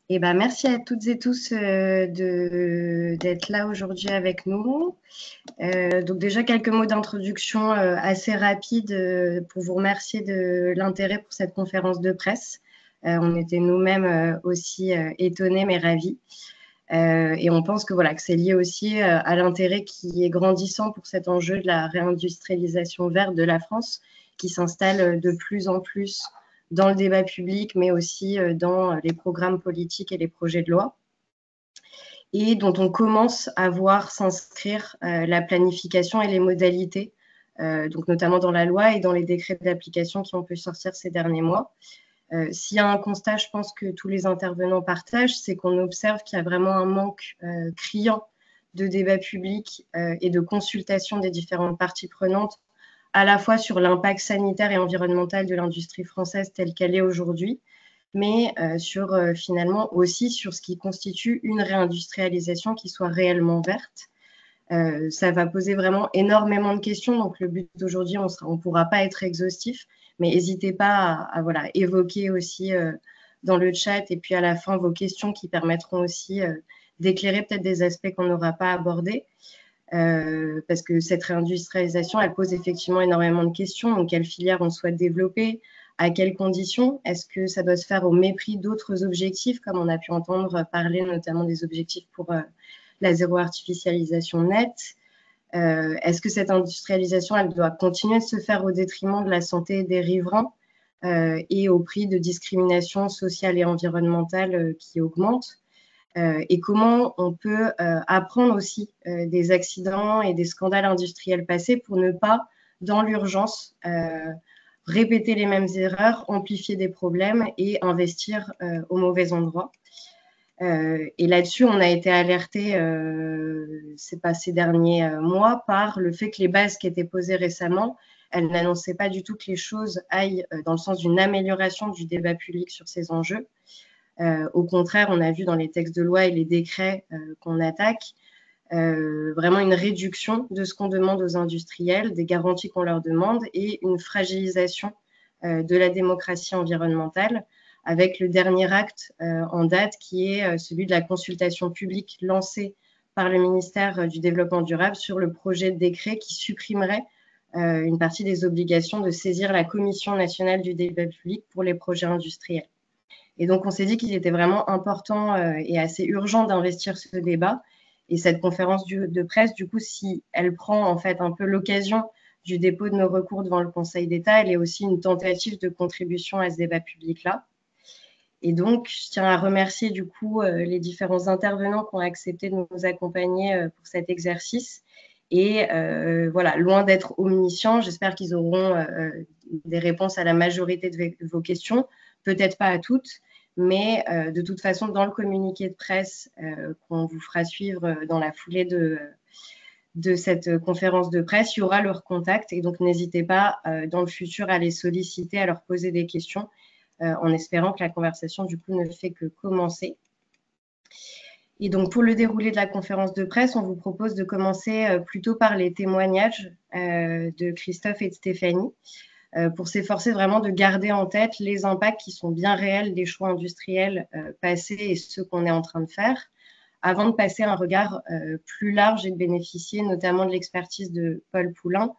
Eh ben, merci à toutes et tous d'être là aujourd'hui avec nous. Donc déjà, quelques mots d'introduction assez rapides pour vous remercier de l'intérêt pour cette conférence de presse. On était nous-mêmes aussi étonnés mais ravis. Et on pense que, voilà, que c'est lié aussi à l'intérêt qui est grandissant pour cet enjeu de la réindustrialisation verte de la France, qui s'installe de plus en plus dans le débat public, mais aussi dans les programmes politiques et les projets de loi, et dont on commence à voir s'inscrire la planification et les modalités, donc notamment dans la loi et dans les décrets d'application qui ont pu sortir ces derniers mois. S'il y a un constat, je pense que tous les intervenants partagent, c'est qu'on observe qu'il y a vraiment un manque criant de débat public et de consultation des différentes parties prenantes, à la fois sur l'impact sanitaire et environnemental de l'industrie française telle qu'elle est aujourd'hui, mais sur finalement aussi sur ce qui constitue une réindustrialisation qui soit réellement verte. Ça va poser vraiment énormément de questions, donc le but d'aujourd'hui, on ne pourra pas être exhaustif, mais n'hésitez pas à voilà, évoquer aussi dans le chat et puis à la fin vos questions qui permettront aussi d'éclairer peut-être des aspects qu'on n'aura pas abordés. Parce que cette réindustrialisation, elle pose effectivement énormément de questions. Donc, quelle filière on souhaite développer, à quelles conditions? Est-ce que ça doit se faire au mépris d'autres objectifs, comme on a pu entendre parler notamment des objectifs pour la zéro artificialisation nette? Est-ce que cette industrialisation, elle doit continuer de se faire au détriment de la santé des riverains et au prix de discrimination sociale et environnementale qui augmentent? Et comment on peut apprendre aussi des accidents et des scandales industriels passés pour ne pas, dans l'urgence, répéter les mêmes erreurs, amplifier des problèmes et investir au mauvais endroit. Et là-dessus, on a été alerté ces derniers mois par le fait que les bases qui étaient posées récemment, elles n'annonçaient pas du tout que les choses aillent dans le sens d'une amélioration du débat public sur ces enjeux. Au contraire, on a vu dans les textes de loi et les décrets qu'on attaque vraiment une réduction de ce qu'on demande aux industriels, des garanties qu'on leur demande et une fragilisation de la démocratie environnementale, avec le dernier acte en date qui est celui de la consultation publique lancée par le ministère du Développement durable sur le projet de décret qui supprimerait une partie des obligations de saisir la Commission nationale du débat public pour les projets industriels. Et donc, on s'est dit qu'il était vraiment important et assez urgent d'investir ce débat. Et cette conférence de presse, du coup, si elle prend en fait un peu l'occasion du dépôt de nos recours devant le Conseil d'État, elle est aussi une tentative de contribution à ce débat public-là. Et donc, je tiens à remercier du coup les différents intervenants qui ont accepté de nous accompagner pour cet exercice. Et voilà, loin d'être omniscients, j'espère qu'ils auront des réponses à la majorité de vos questions, peut-être pas à toutes, mais de toute façon, dans le communiqué de presse qu'on vous fera suivre dans la foulée de cette conférence de presse, il y aura leur contact. Et donc, n'hésitez pas dans le futur à les solliciter, à leur poser des questions, en espérant que la conversation, du coup, ne fait que commencer. Et donc, pour le déroulé de la conférence de presse, on vous propose de commencer plutôt par les témoignages de Christophe et de Stéphanie, pour s'efforcer vraiment de garder en tête les impacts qui sont bien réels des choix industriels passés et ceux qu'on est en train de faire, avant de passer un regard plus large et de bénéficier notamment de l'expertise de Paul Poulain,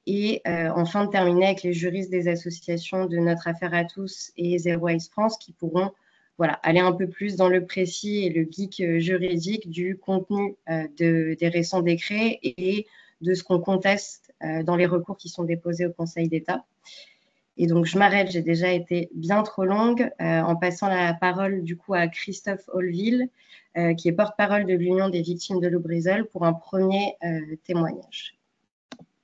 et enfin de terminer avec les juristes des associations de Notre Affaire à tous et Zero Waste France qui pourront voilà, aller un peu plus dans le précis et le geek juridique du contenu des récents décrets et de ce qu'on conteste dans les recours qui sont déposés au Conseil d'État. Et donc, je m'arrête, j'ai déjà été bien trop longue, en passant la parole du coup à Christophe Holville, qui est porte-parole de l'Union des victimes de Lubrizol, pour un premier témoignage.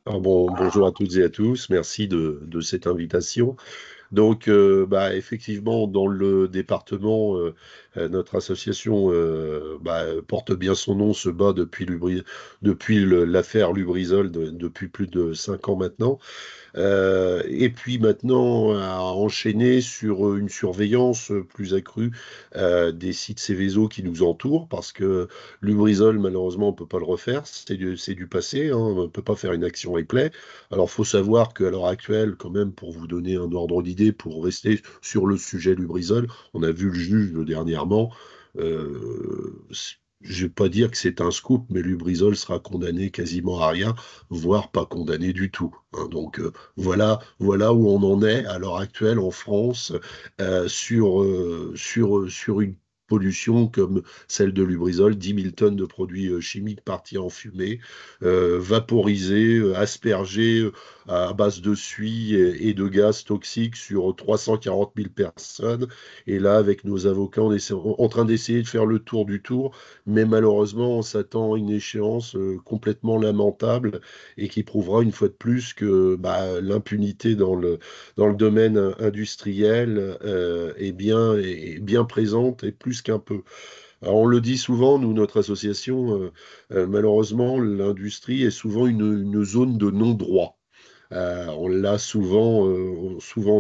Alors bonjour à toutes et à tous, merci de cette invitation. Donc, effectivement, dans le département, notre association porte bien son nom, se bat depuis l'affaire Lubrizol depuis plus de 5 ans maintenant. Et puis maintenant, à enchaîner sur une surveillance plus accrue des sites Céveso qui nous entourent, parce que Lubrizol, malheureusement, on ne peut pas le refaire, c'est du passé, hein, on ne peut pas faire une action replay. Alors, il faut savoir qu'à l'heure actuelle, quand même, pour vous donner un ordre d'idée, pour rester sur le sujet Lubrizol, on a vu le juge dernièrement. Je ne vais pas dire que c'est un scoop, mais Lubrizol sera condamné quasiment à rien, voire pas condamné du tout, hein. Donc voilà où on en est à l'heure actuelle en France sur une pollution comme celle de Lubrizol, 10 000 tonnes de produits chimiques partis en fumée, vaporisés, aspergés à base de suie et de gaz toxiques sur 340 000 personnes. Et là, avec nos avocats, on est en train d'essayer de faire le tour du tour, mais malheureusement, on s'attend à une échéance complètement lamentable et qui prouvera une fois de plus que bah, l'impunité dans le domaine industriel est bien présente et plus qu'un peu. Alors, on le dit souvent, nous, notre association, malheureusement, l'industrie est souvent une zone de non-droit. On l'a souvent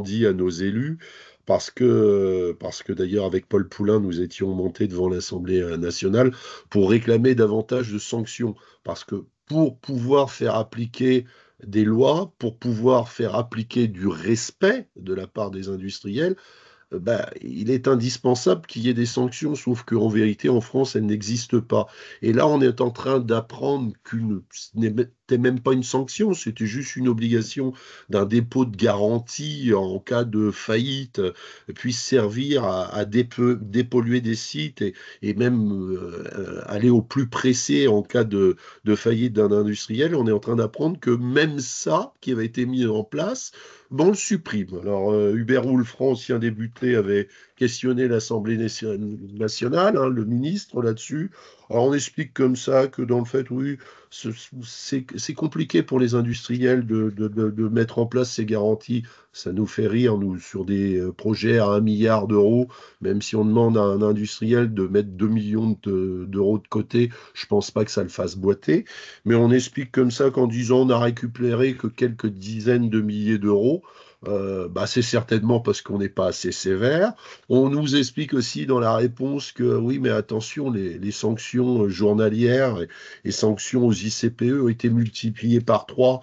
dit à nos élus, parce que d'ailleurs, avec Paul Poulain, nous étions montés devant l'Assemblée nationale pour réclamer davantage de sanctions. Parce que pour pouvoir faire appliquer des lois, pour pouvoir faire appliquer du respect de la part des industriels, bah, il est indispensable qu'il y ait des sanctions, sauf qu'en vérité, en France, elles n'existent pas. Et là, on est en train d'apprendre ce n'était même pas une sanction, c'était juste une obligation d'un dépôt de garantie en cas de faillite, puisse servir à dépolluer des sites et même aller au plus pressé en cas de faillite d'un industriel. On est en train d'apprendre que même ça, qui avait été mis en place, bon, on le supprime. Alors, Hubert Woulfranc, ancien député, avait questionné l'Assemblée nationale, hein, le ministre là-dessus. Alors, on explique comme ça que dans le fait, oui, ce- c'est compliqué pour les industriels de mettre en place ces garanties. Ça nous fait rire, nous, sur des projets à 1 milliard d'euros, même si on demande à un industriel de mettre 2 millions d'euros de côté, je pense pas que ça le fasse boiter. Mais on explique comme ça qu'en disant on a récupéré que quelques dizaines de milliers d'euros, bah, c'est certainement parce qu'on n'est pas assez sévère. On nous explique aussi dans la réponse que oui, mais attention, les sanctions journalières et sanctions aux ICPE ont été multipliées par 3.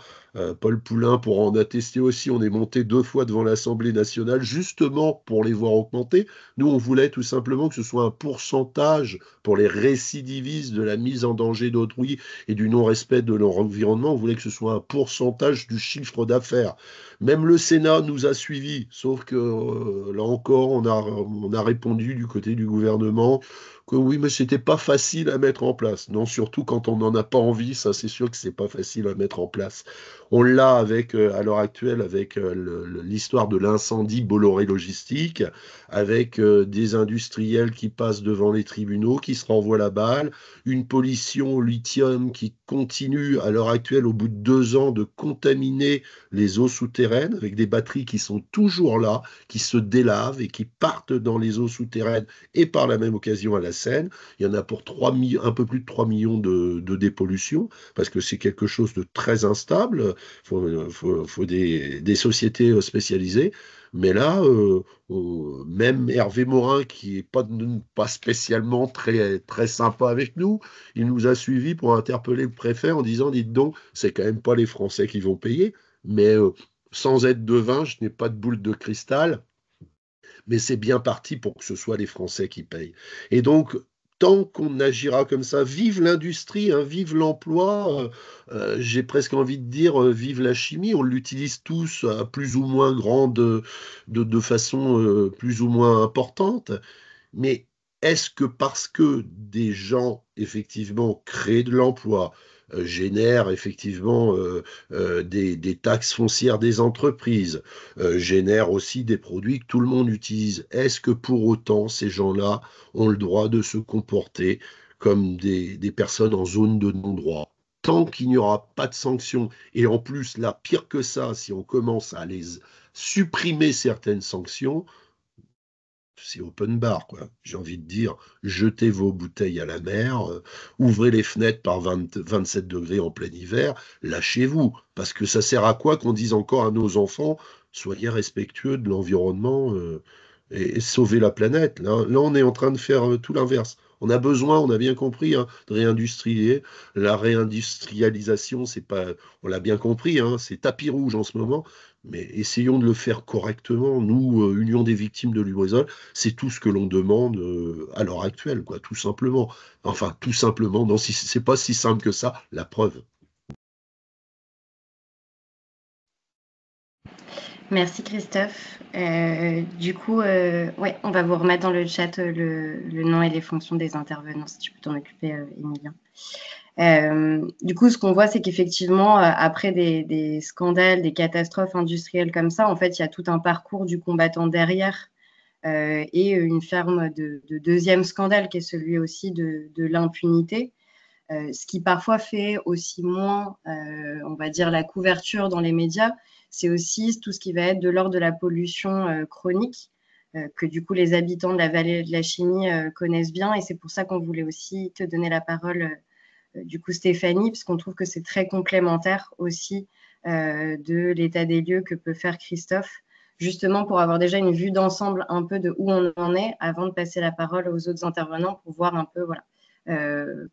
Paul Poulain pour en attester aussi, on est monté 2 fois devant l'Assemblée nationale justement pour les voir augmenter. Nous, on voulait tout simplement que ce soit un pourcentage pour les récidivistes de la mise en danger d'autrui et du non-respect de leur environnement. On voulait que ce soit un pourcentage du chiffre d'affaires. Même le Sénat nous a suivis, sauf que là encore, on a répondu du côté du gouvernement que oui, mais c'était pas facile à mettre en place. Non, surtout quand on n'en a pas envie, ça c'est sûr que c'est pas facile à mettre en place. On l'a avec, à l'heure actuelle avec l'histoire de l'incendie Bolloré Logistique, avec des industriels qui passent devant les tribunaux, qui se renvoient la balle, une pollution au lithium qui continue à l'heure actuelle, au bout de 2 ans, de contaminer les eaux souterraines avec des batteries qui sont toujours là, qui se délavent et qui partent dans les eaux souterraines et par la même occasion à la Seine. Il y en a pour un peu plus de 3 millions de dépollution parce que c'est quelque chose de très instable. Faut des sociétés spécialisées. Mais là, même Hervé Morin, qui n'est pas spécialement très sympa avec nous, il nous a suivis pour interpeller le préfet en disant, dites donc, c'est quand même pas les Français qui vont payer. Mais sans être devin, je n'ai pas de boule de cristal, mais c'est bien parti pour que ce soit les Français qui payent. Et donc, tant qu'on agira comme ça, vive l'industrie, hein, vive l'emploi, j'ai presque envie de dire vive la chimie, on l'utilise tous à plus ou moins grande, de façon plus ou moins importante, mais est-ce que parce que des gens, effectivement, créent de l'emploi, génèrent effectivement des taxes foncières des entreprises, génèrent aussi des produits que tout le monde utilise, est-ce que pour autant ces gens-là ont le droit de se comporter comme des personnes en zone de non-droit? Tant qu'il n'y aura pas de sanctions, et en plus, là, pire que ça, si on commence à les supprimer certaines sanctions, c'est open bar, quoi. J'ai envie de dire, jetez vos bouteilles à la mer, ouvrez les fenêtres par 27 degrés en plein hiver, lâchez-vous. Parce que ça sert à quoi qu'on dise encore à nos enfants, soyez respectueux de l'environnement et sauvez la planète. Là, on est en train de faire tout l'inverse. On a besoin, on a bien compris, hein, de réindustrialiser. La réindustrialisation, c'est pas, on l'a bien compris, hein, c'est tapis rouge en ce moment. Mais essayons de le faire correctement. Nous, Union des victimes de Lubrizol, c'est tout ce que l'on demande à l'heure actuelle, quoi, tout simplement. Enfin, tout simplement, non, si c'est pas si simple que ça, la preuve. Merci Christophe. Du coup, ouais, on va vous remettre dans le chat le nom et les fonctions des intervenants, si tu peux t'en occuper, Emilien. Du coup, ce qu'on voit, c'est qu'effectivement, après des scandales, des catastrophes industrielles comme ça, en fait, il y a tout un parcours du combattant derrière et une forme de deuxième scandale qui est celui aussi de l'impunité. Ce qui parfois fait aussi moins, on va dire, la couverture dans les médias, c'est aussi tout ce qui va être de l'ordre de la pollution chronique, que du coup les habitants de la vallée de la Chimie connaissent bien. Et c'est pour ça qu'on voulait aussi te donner la parole, du coup Stéphanie, parce qu'on trouve que c'est très complémentaire aussi de l'état des lieux que peut faire Christophe, justement pour avoir déjà une vue d'ensemble un peu de où on en est avant de passer la parole aux autres intervenants pour voir un peu voilà,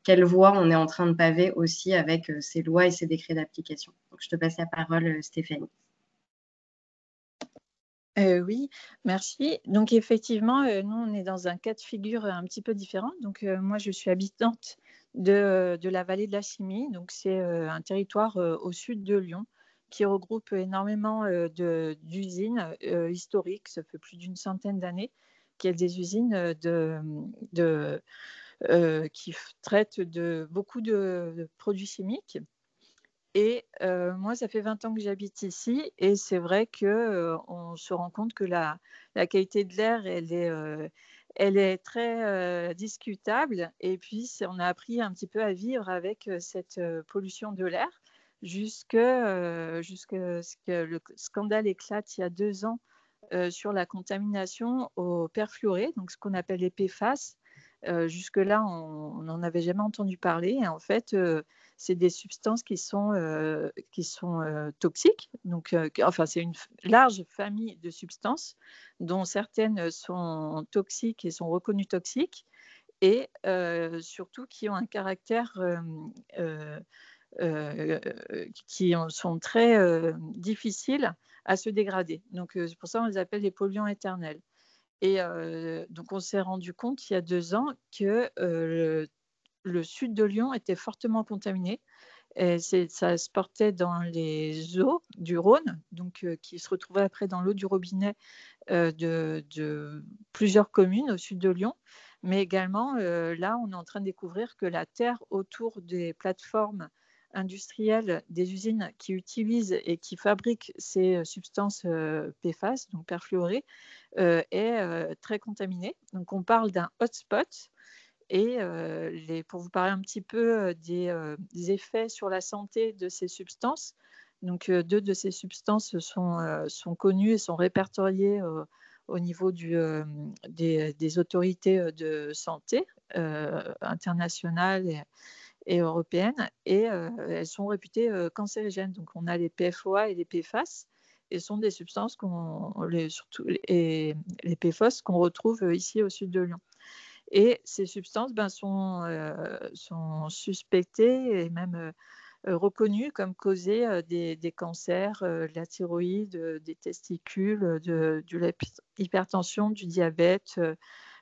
quelle voie on est en train de paver aussi avec ces lois et ces décrets d'application. Donc, je te passe la parole, Stéphanie. Oui, merci. Donc effectivement, nous, on est dans un cas de figure un petit peu différent. Donc moi, je suis habitante de la vallée de la Chimie. Donc c'est un territoire au sud de Lyon qui regroupe énormément d'usines historiques. Ça fait plus d'une centaine d'années qu'il y a des usines qui traitent de beaucoup de produits chimiques. Et moi, ça fait 20 ans que j'habite ici et c'est vrai qu'on se rend compte que la qualité de l'air, elle est très discutable. Et puis, on a appris un petit peu à vivre avec cette pollution de l'air jusque ce que le scandale éclate il y a 2 ans sur la contamination au perfluoré, donc ce qu'on appelle les PFAS. Jusque-là, on n'en avait jamais entendu parler. Et en fait, c'est des substances qui sont toxiques. Donc, enfin, c'est une large famille de substances dont certaines sont toxiques et sont reconnues toxiques et surtout qui ont un caractère qui sont très difficiles à se dégrader. Donc, c'est pour ça qu'on les appelle les polluants éternels. Et donc, on s'est rendu compte il y a 2 ans que le sud de Lyon était fortement contaminé. Et ça se portait dans les eaux du Rhône, donc, qui se retrouvaient après dans l'eau du robinet de plusieurs communes au sud de Lyon. Mais également, là, on est en train de découvrir que la terre autour des plateformes industrielles des usines qui utilisent et qui fabriquent ces substances PFAS, donc perfluorées, est très contaminée. Donc, on parle d'un hotspot. Et pour vous parler un petit peu des effets sur la santé de ces substances, donc 2 de ces substances sont connues et sont répertoriées au niveau des autorités de santé internationales et européennes, et elles sont réputées cancérigènes. Donc on a les PFOA et les PFAS, et sont des substances surtout les PFOS qu'on retrouve ici au sud de Lyon. Et ces substances sont suspectées et même reconnues comme causer des cancers, de la thyroïde, des testicules, de l'hypertension, du diabète,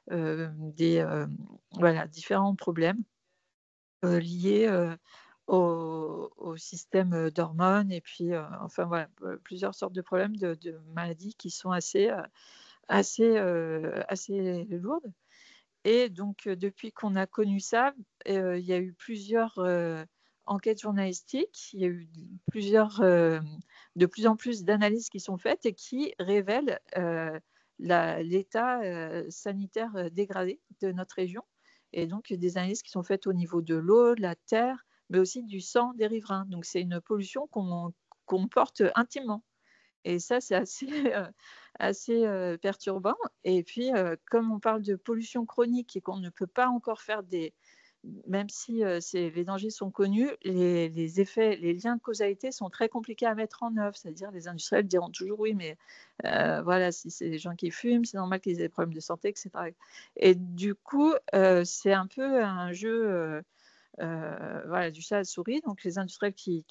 voilà, différents problèmes liés au système d'hormones et puis enfin voilà, plusieurs sortes de problèmes de maladies qui sont assez lourdes. Et donc, depuis qu'on a connu ça, il y a eu plusieurs enquêtes journalistiques, il y a eu de plus en plus d'analyses qui sont faites et qui révèlent l'état sanitaire dégradé de notre région. Et donc, des analyses qui sont faites au niveau de l'eau, de la terre, mais aussi du sang des riverains. Donc, c'est une pollution qu'on porte intimement. Et ça, c'est assez, assez perturbant. Et puis, comme on parle de pollution chronique et qu'on ne peut pas encore faire même si les dangers sont connus, les effets, les liens de causalité sont très compliqués à mettre en œuvre. C'est-à-dire, les industriels diront toujours oui, mais voilà, si c'est des gens qui fument, c'est normal qu'ils aient des problèmes de santé, etc. Et du coup, c'est un peu un jeu voilà, du chat à la souris. Donc, les industriels qui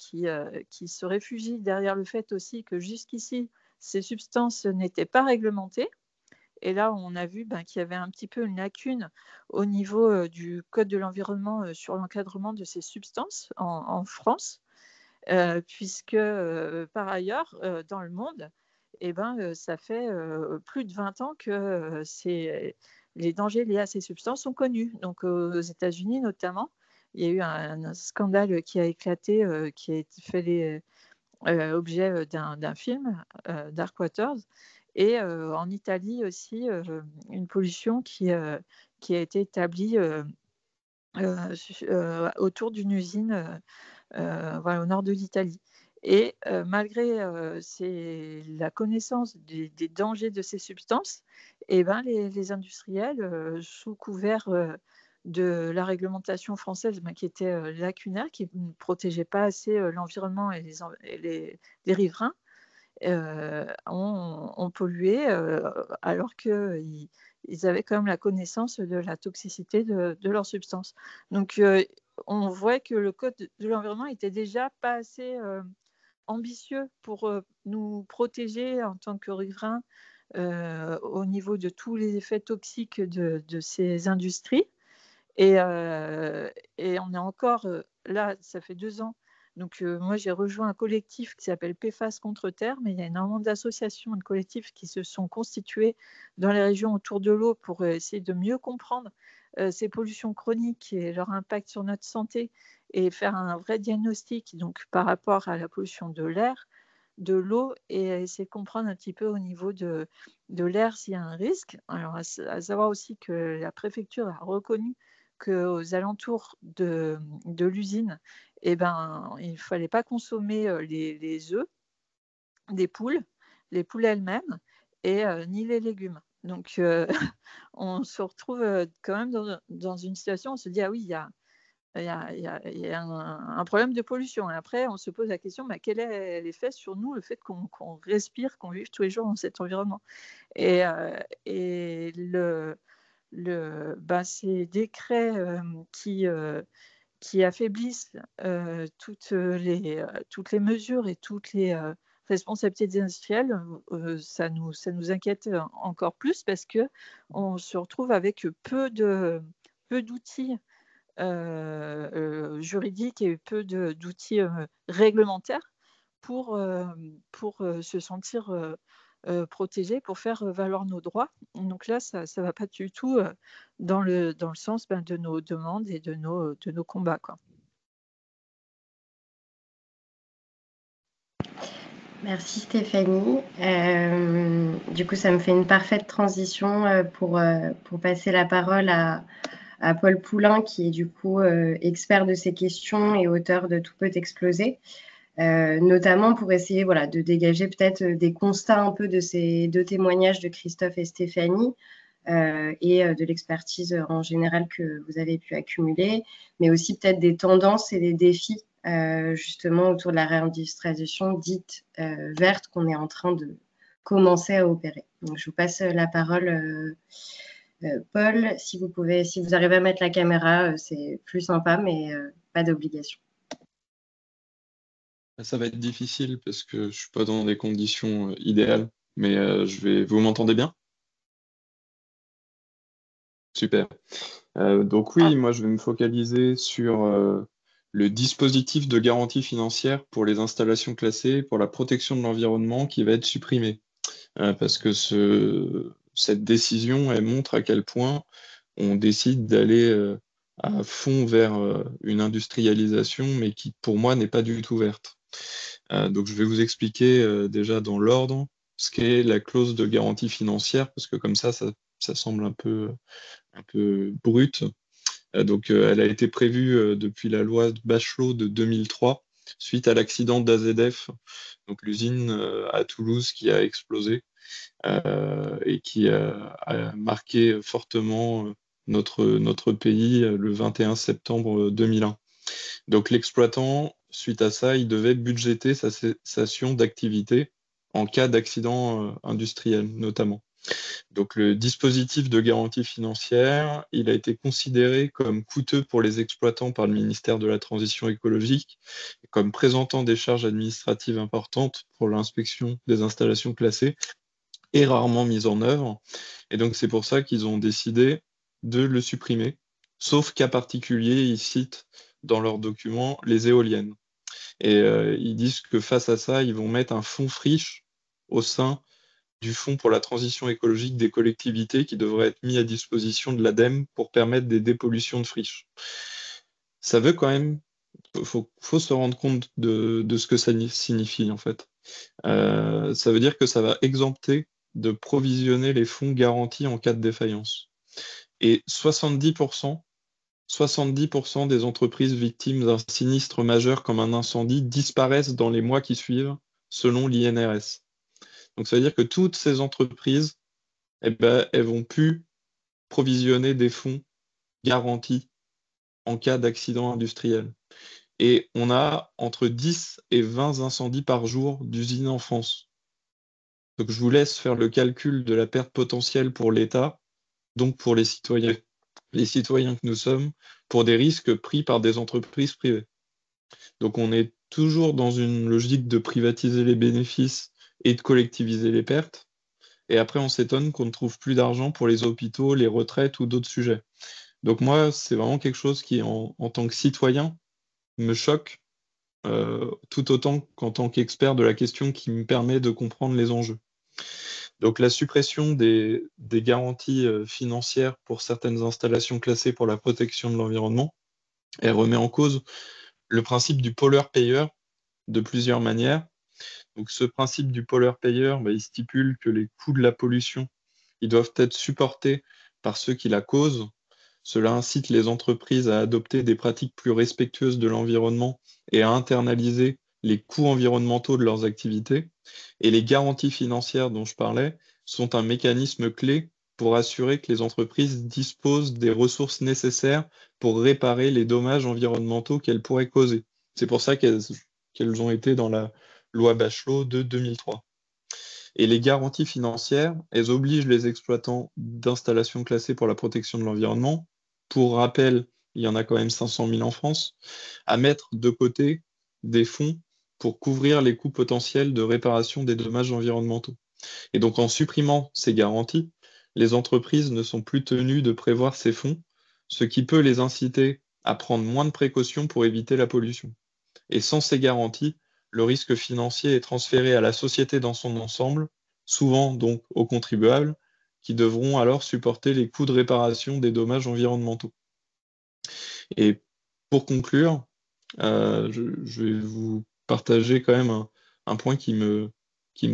se réfugient derrière le fait aussi que jusqu'ici, ces substances n'étaient pas réglementées. Et là, on a vu qu'il y avait un petit peu une lacune au niveau du Code de l'environnement sur l'encadrement de ces substances en France, puisque par ailleurs, dans le monde, ça fait plus de 20 ans que les dangers liés à ces substances sont connus. Donc aux États-Unis notamment, il y a eu un scandale qui a éclaté, qui a été fait objet d'un film, Dark Waters, et en Italie aussi, une pollution qui a été établie autour d'une usine voilà, au nord de l'Italie. Et malgré la connaissance des dangers de ces substances, les industriels, sous couvert de la réglementation française qui était lacunaire, qui ne protégeait pas assez l'environnement et les riverains, ont pollué alors qu'ils avaient quand même la connaissance de la toxicité de leurs substances. Donc, on voit que le Code de l'environnement était déjà pas assez ambitieux pour nous protéger en tant que riverains au niveau de tous les effets toxiques de ces industries. Et on est encore là, ça fait 2 ans. Donc, moi, j'ai rejoint un collectif qui s'appelle PFAS contre Terre, mais il y a énormément d'associations et de collectifs qui se sont constitués dans les régions autour de l'eau pour essayer de mieux comprendre ces pollutions chroniques et leur impact sur notre santé et faire un vrai diagnostic donc, par rapport à la pollution de l'air, de l'eau, et essayer de comprendre un petit peu au niveau de l'air s'il y a un risque. Alors, à savoir aussi que la préfecture a reconnu qu'aux alentours de l'usine, il ne fallait pas consommer les œufs des poules, les poules elles-mêmes, et ni les légumes. Donc, on se retrouve quand même dans une situation où on se dit, ah oui, il y a un problème de pollution. Et après, on se pose la question, quel est l'effet sur nous, le fait qu'on respire, qu'on vive tous les jours dans cet environnement. Et ces décrets qui affaiblissent toutes les mesures et toutes les responsabilités des industriels, ça nous inquiète encore plus parce qu'on se retrouve avec peu d'outils juridiques et peu d'outils réglementaires pour se sentir protégés, pour faire valoir nos droits. Donc là, ça ne va pas du tout dans le sens de nos demandes et de nos combats, quoi. Merci Stéphanie. Du coup, ça me fait une parfaite transition pour passer la parole à Paul Poulain, qui est du coup expert de ces questions et auteur de Tout peut exploser, notamment pour essayer de dégager peut-être des constats un peu de ces deux témoignages de Christophe et Stéphanie et de l'expertise en général que vous avez pu accumuler, mais aussi peut-être des tendances et des défis justement autour de la réindustrialisation dite verte qu'on est en train de commencer à opérer. Donc, je vous passe la parole, Paul. Si vous arrivez à mettre la caméra, c'est plus sympa, mais pas d'obligation. Ça va être difficile parce que je ne suis pas dans des conditions idéales, mais vous m'entendez bien? Super. Donc oui, moi je vais me focaliser sur le dispositif de garantie financière pour les installations classées pour la protection de l'environnement qui va être supprimé. Parce que cette décision, elle montre à quel point on décide d'aller à fond vers une industrialisation, mais qui pour moi n'est pas du tout verte. Donc je vais vous expliquer déjà dans l'ordre ce qu'est la clause de garantie financière, parce que comme ça semble un peu brute. Donc elle a été prévue depuis la loi Bachelot de 2003 suite à l'accident d'AZF, donc l'usine à Toulouse qui a explosé et qui a marqué fortement notre pays le 21 septembre 2001. Donc l'exploitant, suite à ça, il devait budgéter sa cessation d'activité en cas d'accident industriel notamment. Donc le dispositif de garantie financière, il a été considéré comme coûteux pour les exploitants par le ministère de la Transition écologique, comme présentant des charges administratives importantes pour l'inspection des installations classées et rarement mis en œuvre. Et donc c'est pour ça qu'ils ont décidé de le supprimer, sauf cas particulier, ils citent dans leurs documents les éoliennes. Et ils disent que face à ça, ils vont mettre un fonds friche au sein du fonds pour la transition écologique des collectivités qui devrait être mis à disposition de l'ADEME pour permettre des dépollutions de friches. Ça veut quand même, faut se rendre compte de ce que ça signifie en fait. Ça veut dire que ça va exempter de provisionner les fonds garantis en cas de défaillance. Et 70% des entreprises victimes d'un sinistre majeur comme un incendie disparaissent dans les mois qui suivent, selon l'INRS. Donc ça veut dire que toutes ces entreprises, eh ben, elles vont plus provisionner des fonds garantis en cas d'accident industriel. Et on a entre 10 et 20 incendies par jour d'usines en France. Donc je vous laisse faire le calcul de la perte potentielle pour l'État, donc pour les citoyens que nous sommes, pour des risques pris par des entreprises privées. Donc on est toujours dans une logique de privatiser les bénéfices et de collectiviser les pertes. Et après, on s'étonne qu'on ne trouve plus d'argent pour les hôpitaux, les retraites ou d'autres sujets. Donc moi, c'est vraiment quelque chose qui, en tant que citoyen, me choque tout autant qu'en tant qu'expert de la question qui me permet de comprendre les enjeux. Donc la suppression des garanties financières pour certaines installations classées pour la protection de l'environnement, elle remet en cause le principe du pollueur-payeur de plusieurs manières. Donc ce principe du pollueur-payeur, il stipule que les coûts de la pollution, ils doivent être supportés par ceux qui la causent. Cela incite les entreprises à adopter des pratiques plus respectueuses de l'environnement et à internaliser les coûts environnementaux de leurs activités. Et les garanties financières dont je parlais sont un mécanisme clé pour assurer que les entreprises disposent des ressources nécessaires pour réparer les dommages environnementaux qu'elles pourraient causer. C'est pour ça qu'elles ont été dans la loi Bachelot de 2003. Et les garanties financières, elles obligent les exploitants d'installations classées pour la protection de l'environnement, pour rappel, il y en a quand même 500 000 en France, à mettre de côté des fonds pour couvrir les coûts potentiels de réparation des dommages environnementaux. Et donc en supprimant ces garanties, les entreprises ne sont plus tenues de prévoir ces fonds, ce qui peut les inciter à prendre moins de précautions pour éviter la pollution. Et sans ces garanties, le risque financier est transféré à la société dans son ensemble, souvent donc aux contribuables, qui devront alors supporter les coûts de réparation des dommages environnementaux. Et pour conclure, je vais vous partager quand même un point qui me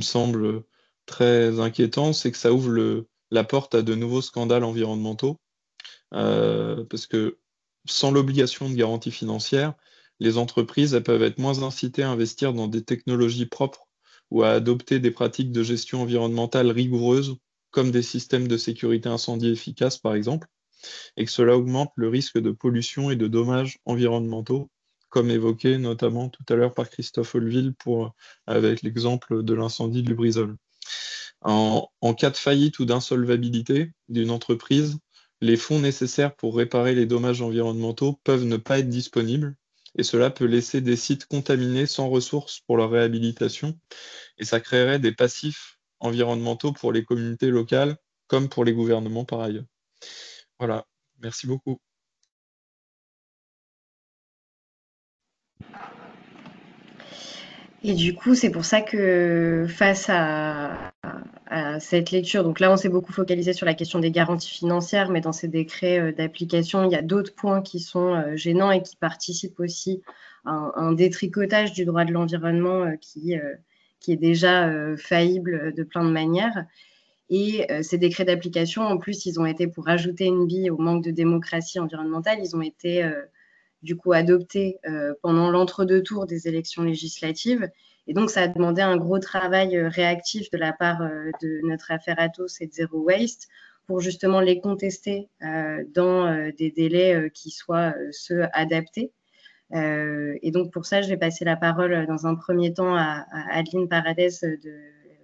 semble très inquiétant, c'est que ça ouvre la porte à de nouveaux scandales environnementaux, parce que sans l'obligation de garantie financière, les entreprises elles peuvent être moins incitées à investir dans des technologies propres ou à adopter des pratiques de gestion environnementale rigoureuses, comme des systèmes de sécurité incendie efficaces, par exemple, et que cela augmente le risque de pollution et de dommages environnementaux, comme évoqué notamment tout à l'heure par Christophe Olville avec l'exemple de l'incendie de Lubrizol. En cas de faillite ou d'insolvabilité d'une entreprise, les fonds nécessaires pour réparer les dommages environnementaux peuvent ne pas être disponibles, et cela peut laisser des sites contaminés sans ressources pour leur réhabilitation, et ça créerait des passifs environnementaux pour les communautés locales, comme pour les gouvernements par ailleurs. Voilà, merci beaucoup. Et du coup, c'est pour ça que face à cette lecture, donc là, on s'est beaucoup focalisé sur la question des garanties financières, mais dans ces décrets d'application, il y a d'autres points qui sont gênants et qui participent aussi à un détricotage du droit de l'environnement qui est déjà faillible de plein de manières. Et ces décrets d'application, en plus, ils ont été pour ajouter une bille au manque de démocratie environnementale, ils ont été du coup adopté pendant l'entre-deux tours des élections législatives. Et donc, ça a demandé un gros travail réactif de la part de notre affaire Atos et de Zero Waste pour justement les contester dans des délais qui soient ceux adaptés. Et donc, pour ça, je vais passer la parole dans un premier temps à Adeline Paradès de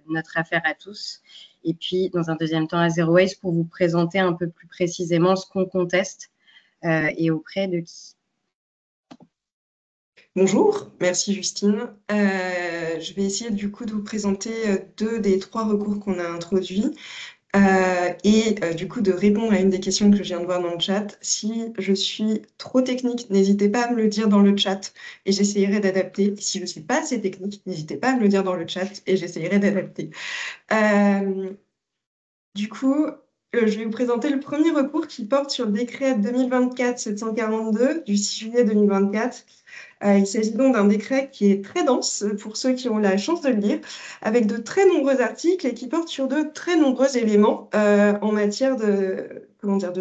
notre affaire Atos, et puis dans un deuxième temps à Zero Waste pour vous présenter un peu plus précisément ce qu'on conteste et auprès de qui. Bonjour, merci Justine. Je vais essayer du coup de vous présenter 2 des 3 recours qu'on a introduits et du coup de répondre à une des questions que je viens de voir dans le chat. Si je suis trop technique, n'hésitez pas à me le dire dans le chat et j'essayerai d'adapter. Si je ne suis pas assez technique, n'hésitez pas à me le dire dans le chat et j'essayerai d'adapter. Du coup, je vais vous présenter le premier recours qui porte sur le décret 2024-742 du 6 juillet 2024. Il s'agit donc d'un décret qui est très dense pour ceux qui ont la chance de le lire, avec de très nombreux articles et qui porte sur de très nombreux éléments en matière de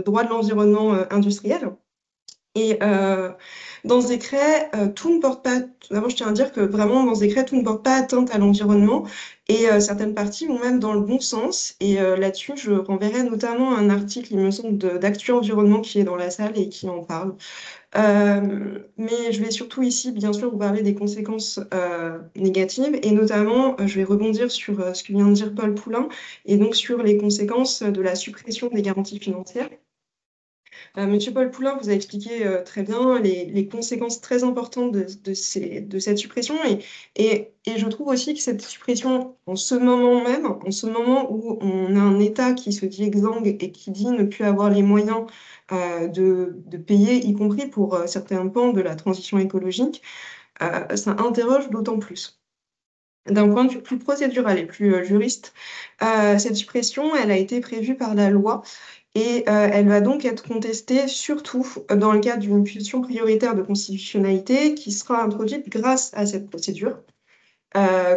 droit de l'environnement industriel. Et dans ce décret, tout ne porte pas. D'abord, je tiens à dire que vraiment, dans ce décret, tout ne porte pas atteinte à l'environnement et certaines parties vont même dans le bon sens. Et là-dessus, je renverrai notamment un article, il me semble, d'Actu Environnement qui est dans la salle et qui en parle. Mais je vais surtout ici, bien sûr, vous parler des conséquences négatives et notamment, je vais rebondir sur ce que vient de dire Paul Poulain et donc sur les conséquences de la suppression des garanties financières. Monsieur Paul Poulain vous a expliqué très bien les conséquences très importantes de cette suppression et je trouve aussi que cette suppression, en ce moment même, en ce moment où on a un État qui se dit exsangue et qui dit ne plus avoir les moyens de payer, y compris pour certains pans de la transition écologique, ça interroge d'autant plus. D'un point de vue plus procédural et plus juriste, cette suppression, elle a été prévue par la loi et elle va donc être contestée surtout dans le cadre d'une pulsion prioritaire de constitutionnalité qui sera introduite grâce à cette procédure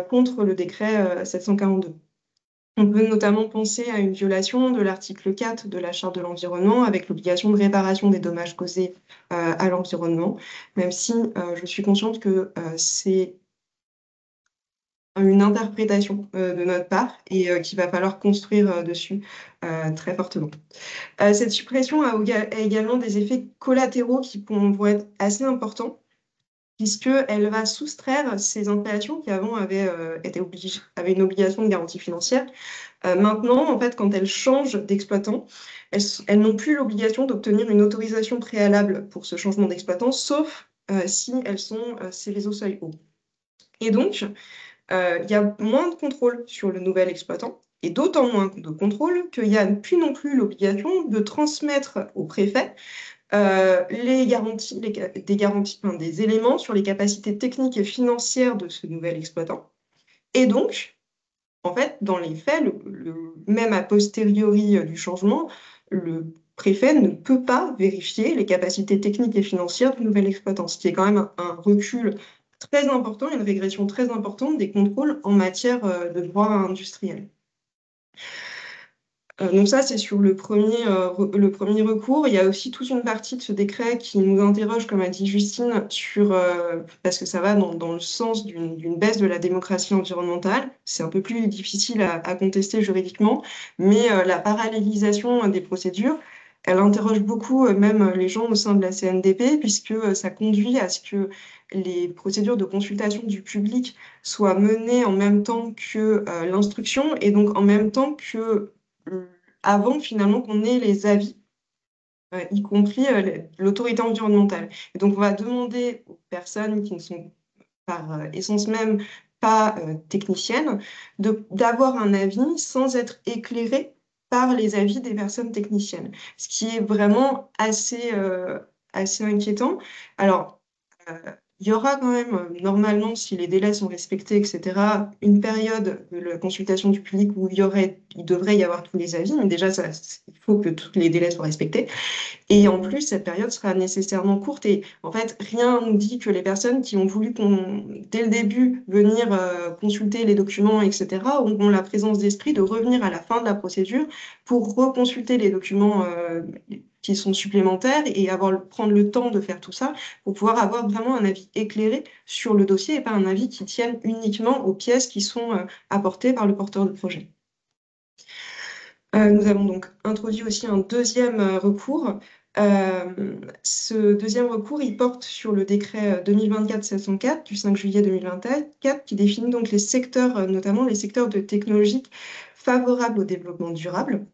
contre le décret 742. On peut notamment penser à une violation de l'article 4 de la Charte de l'environnement avec l'obligation de réparation des dommages causés à l'environnement, même si je suis consciente que c'est une interprétation de notre part et qu'il va falloir construire dessus très fortement. Cette suppression a également des effets collatéraux qui vont être assez importants, puisqu'elle va soustraire ces installations qui avant avaient une obligation de garantie financière. Maintenant, en fait, quand elles changent d'exploitant, elles n'ont plus l'obligation d'obtenir une autorisation préalable pour ce changement d'exploitant, sauf si elles sont scellées au seuil haut. Et donc, il y a moins de contrôle sur le nouvel exploitant, et d'autant moins de contrôle qu'il n'y a plus non plus l'obligation de transmettre au préfet des éléments sur les capacités techniques et financières de ce nouvel exploitant. Et donc, en fait, dans les faits, même a posteriori du changement, le préfet ne peut pas vérifier les capacités techniques et financières du nouvel exploitant, ce qui est quand même un recul très important, une régression très importante des contrôles en matière de droit industriel. Donc ça, c'est sur le premier recours. Il y a aussi toute une partie de ce décret qui nous interroge, comme a dit Justine, parce que ça va dans le sens d'une baisse de la démocratie environnementale. C'est un peu plus difficile à contester juridiquement, mais la parallélisation des procédures, elle interroge beaucoup même les gens au sein de la CNDP, puisque ça conduit à ce que les procédures de consultation du public soient menées en même temps que l'instruction, et donc en même temps que avant finalement qu'on ait les avis, y compris l'autorité environnementale. Et donc on va demander aux personnes qui ne sont par essence même pas techniciennes d'avoir un avis sans être éclairées par les avis des personnes techniciennes, ce qui est vraiment assez inquiétant. Alors, il y aura quand même, normalement, si les délais sont respectés, etc., une période de la consultation du public où il devrait y avoir tous les avis, mais déjà, il faut que tous les délais soient respectés. Et en plus, cette période sera nécessairement courte. Et en fait, rien ne dit que les personnes qui ont voulu, dès le début, venir consulter les documents, etc., ont la présence d'esprit de revenir à la fin de la procédure pour reconsulter les documents qui sont supplémentaires et prendre le temps de faire tout ça pour pouvoir avoir vraiment un avis éclairé sur le dossier et pas un avis qui tienne uniquement aux pièces qui sont apportées par le porteur de projet. Nous avons donc introduit aussi un deuxième recours. Ce deuxième recours, il porte sur le décret 2024-704 du 5 juillet 2024 qui définit donc les secteurs, notamment les secteurs de technologie favorables au développement durable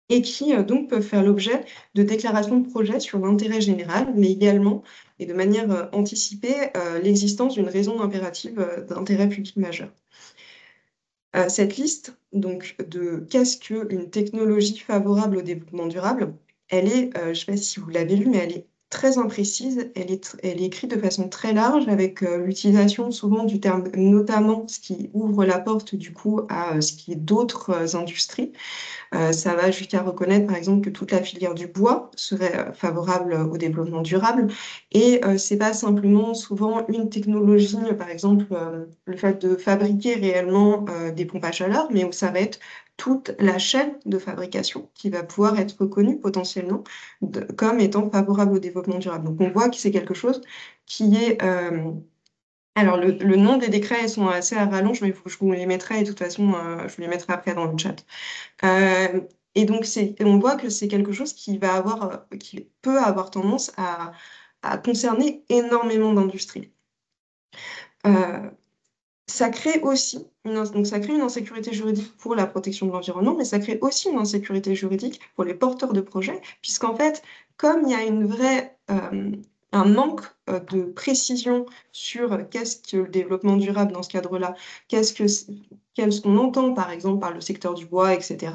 et qui donc peuvent faire l'objet de déclarations de projet sur l'intérêt général, mais également, et de manière anticipée, l'existence d'une raison impérative d'intérêt public majeur. Cette liste donc, de qu'est-ce qu'une technologie favorable au développement durable, elle est, je ne sais pas si vous l'avez lu, mais elle est très imprécise, elle est écrite de façon très large avec l'utilisation souvent du terme notamment, ce qui ouvre la porte du coup à ce qui est d'autres industries. Ça va jusqu'à reconnaître, par exemple, que toute la filière du bois serait favorable au développement durable. Et c'est pas simplement souvent une technologie, par exemple, le fait de fabriquer réellement des pompes à chaleur, mais où ça va être toute la chaîne de fabrication qui va pouvoir être reconnue potentiellement comme étant favorable au développement durable. Donc on voit que c'est quelque chose qui est... alors, le nom des décrets sont assez à rallonge, mais je vous les mettrai, et de toute façon, je vous les mettrai après dans le chat. Et donc, on voit que c'est quelque chose qui peut avoir tendance à concerner énormément d'industries. Ça crée aussi ça crée une insécurité juridique pour la protection de l'environnement, mais ça crée aussi une insécurité juridique pour les porteurs de projets, puisqu'en fait, comme il y a un manque de précision sur qu'est-ce que le développement durable dans ce cadre-là, qu'est-ce qu'on entend par exemple par le secteur du bois, etc.,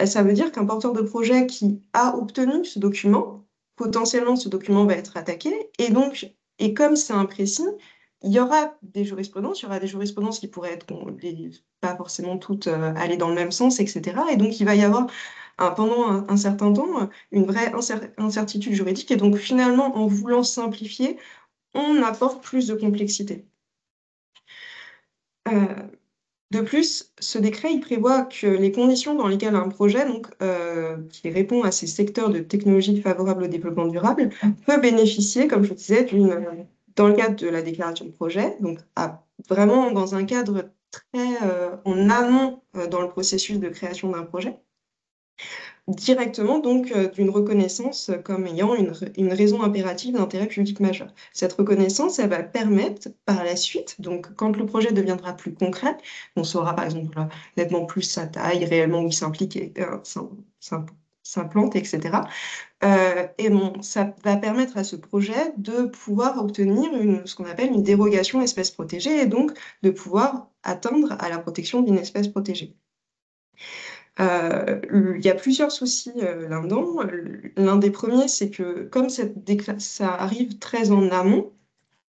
ça veut dire qu'un porteur de projet qui a obtenu ce document, potentiellement ce document va être attaqué, et comme c'est imprécis, il y aura des jurisprudences, qui pourraient être pas forcément toutes aller dans le même sens, etc. Et donc il va y avoir pendant un certain temps une vraie incertitude juridique, et donc finalement en voulant simplifier, on apporte plus de complexité. De plus, ce décret il prévoit que les conditions dans lesquelles un projet qui répond à ces secteurs de technologie favorables au développement durable peut bénéficier, comme je vous disais, dans le cadre de la déclaration de projet, donc vraiment dans un cadre très en amont dans le processus de création d'un projet, directement donc d'une reconnaissance comme ayant une raison impérative d'intérêt public majeur. Cette reconnaissance, elle va permettre par la suite, donc quand le projet deviendra plus concret, on saura par exemple nettement plus sa taille, réellement où il s'implique, s'implante, etc. Ça va permettre à ce projet de pouvoir obtenir ce qu'on appelle une dérogation espèce protégée et donc de atteindre à la protection d'une espèce protégée. Il y a plusieurs soucis là-dedans. L'un des premiers, c'est que comme ça arrive très en amont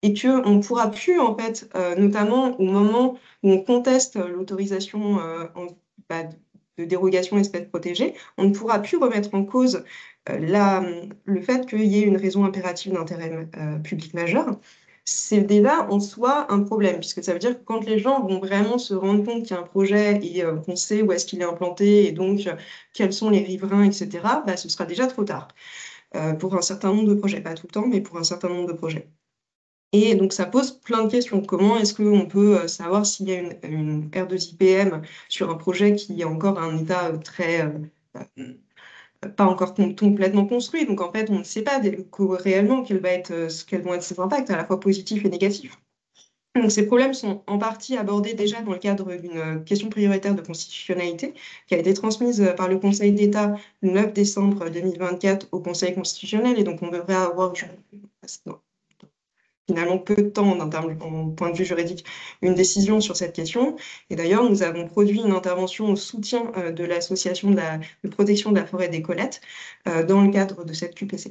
et qu'on ne pourra plus, en fait, notamment au moment où on conteste l'autorisation de dérogation espèce protégée, on ne pourra plus remettre en cause le fait qu'il y ait une raison impérative d'intérêt public majeur. C'est déjà en soi un problème, puisque ça veut dire que quand les gens vont vraiment se rendre compte qu'il y a un projet et qu'on sait où est-ce qu'il est implanté et donc quels sont les riverains, etc., ce sera déjà trop tard pour un certain nombre de projets, pas tout le temps, mais pour un certain nombre de projets. Et donc ça pose plein de questions. Comment est-ce qu'on peut savoir s'il y a une R2IPM sur un projet qui est encore à un état pas encore complètement construit. Donc, en fait, on ne sait pas réellement quels vont être ces impacts, à la fois positifs et négatifs. Donc, ces problèmes sont en partie abordés déjà dans le cadre d'une question prioritaire de constitutionnalité qui a été transmise par le Conseil d'État le 9 décembre 2024 au Conseil constitutionnel. Et donc, on devrait avoir finalement peu de temps en point de vue juridique, une décision sur cette question. Et d'ailleurs, nous avons produit une intervention au soutien de l'association de protection de la forêt des Colettes dans le cadre de cette QPC.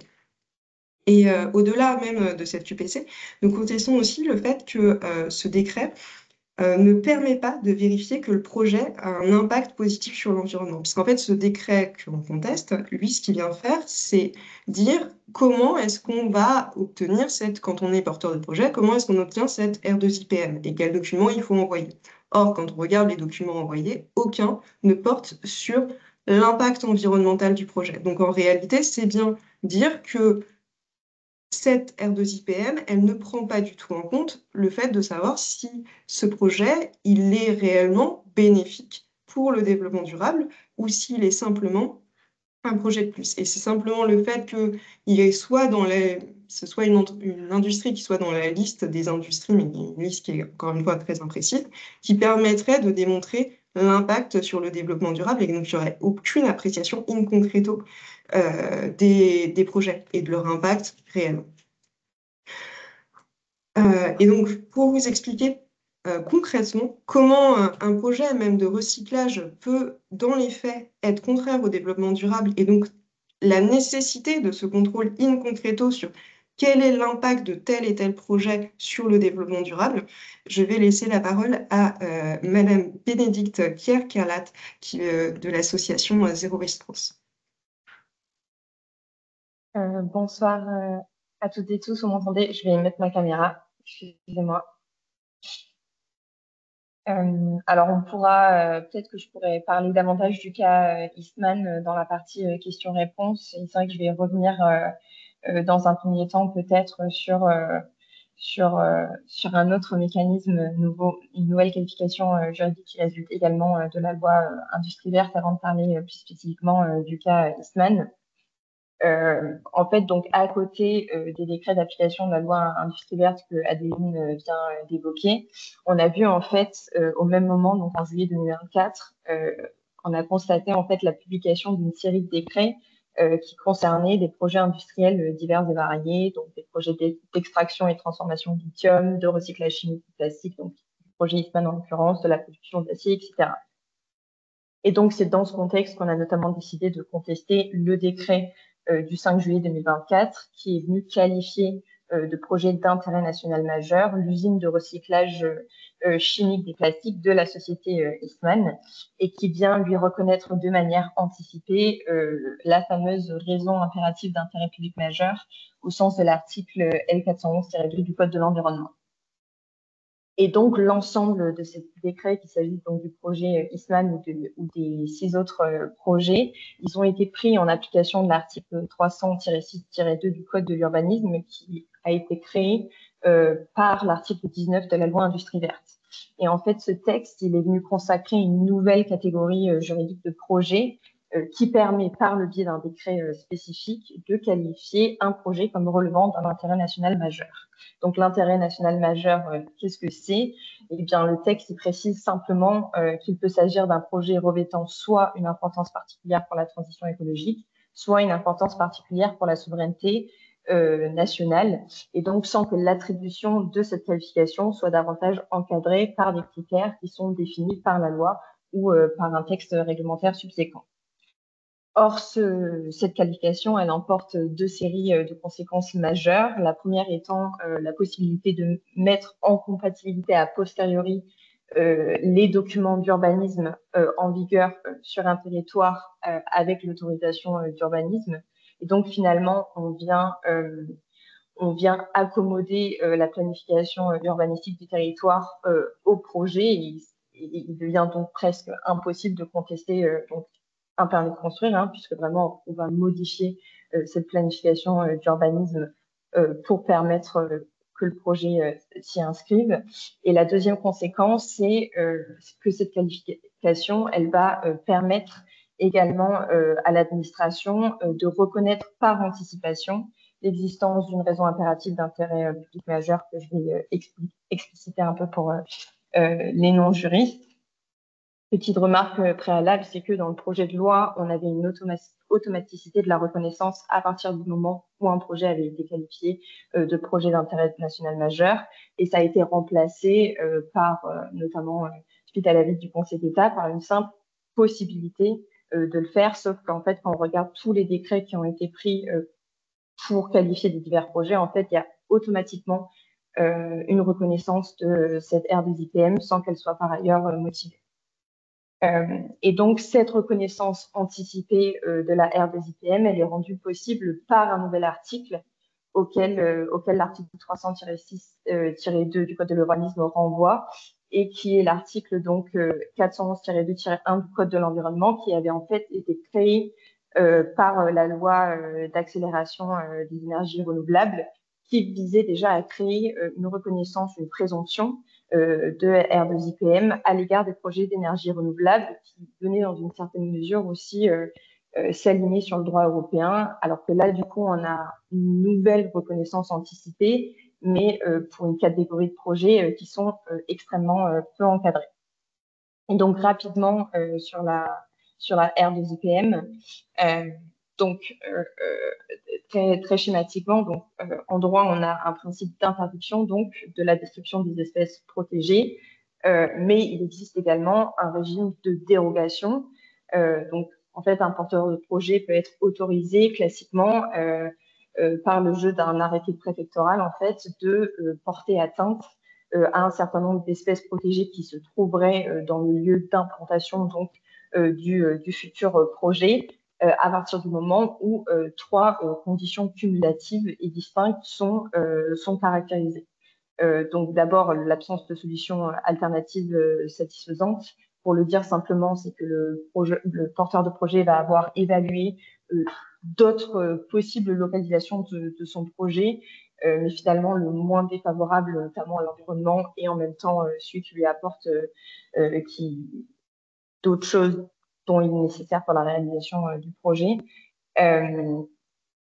Et au-delà même de cette QPC, nous contestons aussi le fait que ce décret ne permet pas de vérifier que le projet a un impact positif sur l'environnement. Puisqu'en fait, ce décret que l'on conteste, lui, ce qu'il vient faire, c'est dire comment est-ce qu'on va obtenir quand on est porteur de projet, comment est-ce qu'on obtient cette R2IPM et quels documents il faut envoyer. Or, quand on regarde les documents envoyés, aucun ne porte sur l'impact environnemental du projet. Donc en réalité, c'est bien dire que cette R2IPM, elle ne prend pas du tout en compte le fait de savoir si ce projet, il est réellement bénéfique pour le développement durable ou s'il est simplement un projet de plus. Et c'est simplement le fait qu'il soit ce soit une industrie qui soit dans la liste des industries, mais une liste qui est encore une fois très imprécise, qui permettrait de démontrer l'impact sur le développement durable et donc il n'y aurait aucune appréciation in concreto des projets et de leur impact réel. Et donc, pour vous expliquer concrètement comment un projet même de recyclage peut, dans les faits, être contraire au développement durable et donc la nécessité de ce contrôle in concreto sur quel est l'impact de tel et tel projet sur le développement durable, je vais laisser la parole à Madame Bénédicte Kierkegaard de l'association Zero Waste France. Bonsoir à toutes et tous, vous m'entendez? Je vais mettre ma caméra, excusez-moi. Alors on pourra, peut-être que je pourrais parler davantage du cas Eastman dans la partie questions-réponses. Et c'est vrai que je vais revenir dans un premier temps peut-être sur un autre mécanisme nouveau, une nouvelle qualification juridique qui résulte également de la loi Industrie verte avant de parler plus spécifiquement du cas Eastman. En fait, donc à côté des décrets d'application de la loi Industrie verte que Adeline vient d'évoquer, on a vu en fait au même moment, donc en juillet 2024, on a constaté en fait la publication d'une série de décrets qui concernaient des projets industriels divers et variés, donc des projets d'extraction et transformation de lithium, de recyclage chimique de plastique, donc le projet Eastman en l'occurrence, de la production d'acier, etc. Et donc, c'est dans ce contexte qu'on a notamment décidé de contester le décret du 5 juillet 2024 qui est venu qualifier de projet d'intérêt national majeur l'usine de recyclage chimique des plastiques de la société Eastman et qui vient lui reconnaître de manière anticipée la fameuse raison impérative d'intérêt public majeur au sens de l'article L411-2 du Code de l'environnement. Et donc, l'ensemble de ces décrets, qu'il s'agisse donc du projet Eastman ou des 6 autres projets, ils ont été pris en application de l'article 300-6-2 du Code de l'urbanisme qui a été créé par l'article 19 de la loi Industrie verte. Et en fait, ce texte, il est venu consacrer une nouvelle catégorie juridique de projets qui permet, par le biais d'un décret spécifique, de qualifier un projet comme relevant d'un intérêt national majeur. Donc, l'intérêt national majeur, qu'est-ce que c'est? Eh bien, le texte il précise simplement qu'il peut s'agir d'un projet revêtant soit une importance particulière pour la transition écologique, soit une importance particulière pour la souveraineté nationale, et donc sans que l'attribution de cette qualification soit davantage encadrée par des critères qui sont définis par la loi ou par un texte réglementaire subséquent. Or, cette qualification, elle emporte 2 séries de conséquences majeures. La première étant la possibilité de mettre en compatibilité a posteriori les documents d'urbanisme en vigueur sur un territoire avec l'autorisation d'urbanisme. Et donc, finalement, on vient accommoder la planification urbanistique du territoire au projet. Et il devient donc presque impossible de contester donc un permis de construire, hein, puisque vraiment on va modifier cette planification d'urbanisme pour permettre que le projet s'y inscrive. Et la deuxième conséquence, c'est que cette qualification, elle va permettre également à l'administration de reconnaître par anticipation l'existence d'une raison impérative d'intérêt public majeur que je vais expliciter un peu pour les non-juristes. Petite remarque préalable, c'est que dans le projet de loi, on avait une automaticité de la reconnaissance à partir du moment où un projet avait été qualifié de projet d'intérêt national majeur, et ça a été remplacé par, notamment suite à l'avis du Conseil d'État, par une simple possibilité de le faire, sauf qu'en fait, quand on regarde tous les décrets qui ont été pris pour qualifier des divers projets, en fait, il y a automatiquement une reconnaissance de cette R2IPM sans qu'elle soit par ailleurs motivée. Et donc, cette reconnaissance anticipée de la R2IPM, elle est rendue possible par un nouvel article auquel l'article 300-6-2 du Code de l'urbanisme renvoie et qui est l'article donc 411-2-1 du Code de l'environnement, qui avait en fait été créé par la loi d'accélération des énergies renouvelables, qui visait déjà à créer une reconnaissance, une présomption de R2IPM à l'égard des projets d'énergie renouvelable, qui venaient dans une certaine mesure aussi s'aligner sur le droit européen, alors que là, du coup, on a une nouvelle reconnaissance anticipée, mais pour une catégorie de projets qui sont extrêmement peu encadrés. Et donc, rapidement, sur la R2IPM, donc, très schématiquement, donc, en droit, on a un principe d'interdiction donc de la destruction des espèces protégées, mais il existe également un régime de dérogation. Donc, en fait, un porteur de projet peut être autorisé classiquement par le jeu d'un arrêté préfectoral, en fait, de porter atteinte à un certain nombre d'espèces protégées qui se trouveraient dans le lieu d'implantation donc du futur projet, à partir du moment où trois conditions cumulatives et distinctes sont caractérisées. Donc d'abord, l'absence de solution alternative satisfaisante. Pour le dire simplement, c'est que le porteur de projet va avoir évalué d'autres possibles localisations de son projet, mais finalement le moins défavorable, notamment à l'environnement, et en même temps celui qui lui apporte d'autres choses dont il est nécessaire pour la réalisation du projet.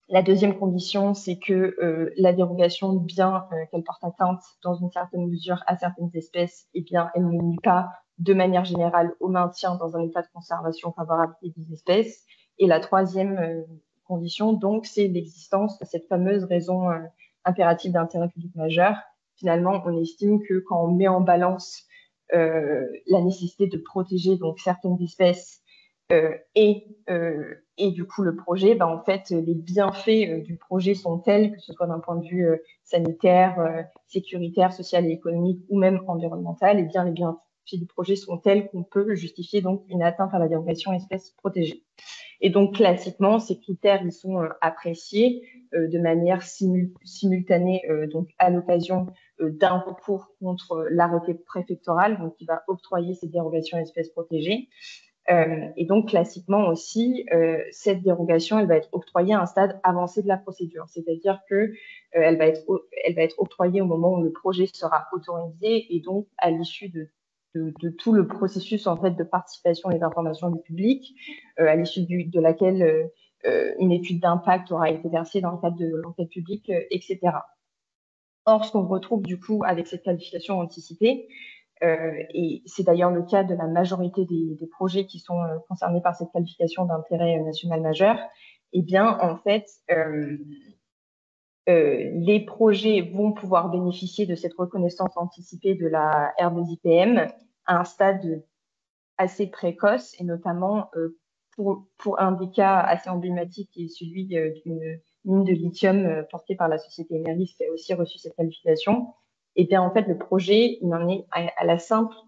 La deuxième condition, c'est que la dérogation, bien qu'elle porte atteinte dans une certaine mesure à certaines espèces, eh bien, elle ne nuit pas de manière générale au maintien dans un état de conservation favorable des espèces. Et la troisième condition, donc, c'est l'existence de cette fameuse raison impérative d'intérêt public majeur. Finalement, on estime que quand on met en balance la nécessité de protéger donc certaines espèces et du coup le projet, ben, en fait, les bienfaits du projet sont tels, que ce soit d'un point de vue sanitaire, sécuritaire, social et économique ou même environnemental, et bien les bienfaits du projet sont tels qu'on peut justifier donc une atteinte à la dérogation espèce protégée. Et donc classiquement, ces critères ils sont appréciés de manière simultanée donc à l'occasion d'un recours contre l'arrêté préfectoral, donc qui va octroyer ces dérogations espèces protégées. Et donc, classiquement aussi, cette dérogation, elle va être octroyée à un stade avancé de la procédure. C'est-à-dire que elle va être octroyée au moment où le projet sera autorisé et donc à l'issue de tout le processus en fait de participation et d'information du public, à l'issue de laquelle une étude d'impact aura été versée dans le cadre de l'enquête publique, etc. Or, ce qu'on retrouve du coup avec cette qualification anticipée, et c'est d'ailleurs le cas de la majorité des projets qui sont concernés par cette qualification d'intérêt national majeur, eh bien, en fait, les projets vont pouvoir bénéficier de cette reconnaissance anticipée de la R2IPM à un stade assez précoce, et notamment pour un des cas assez emblématique qui est celui d'une mine de lithium portée par la société Eneris qui a aussi reçu cette qualification. Et bien en fait le projet il en est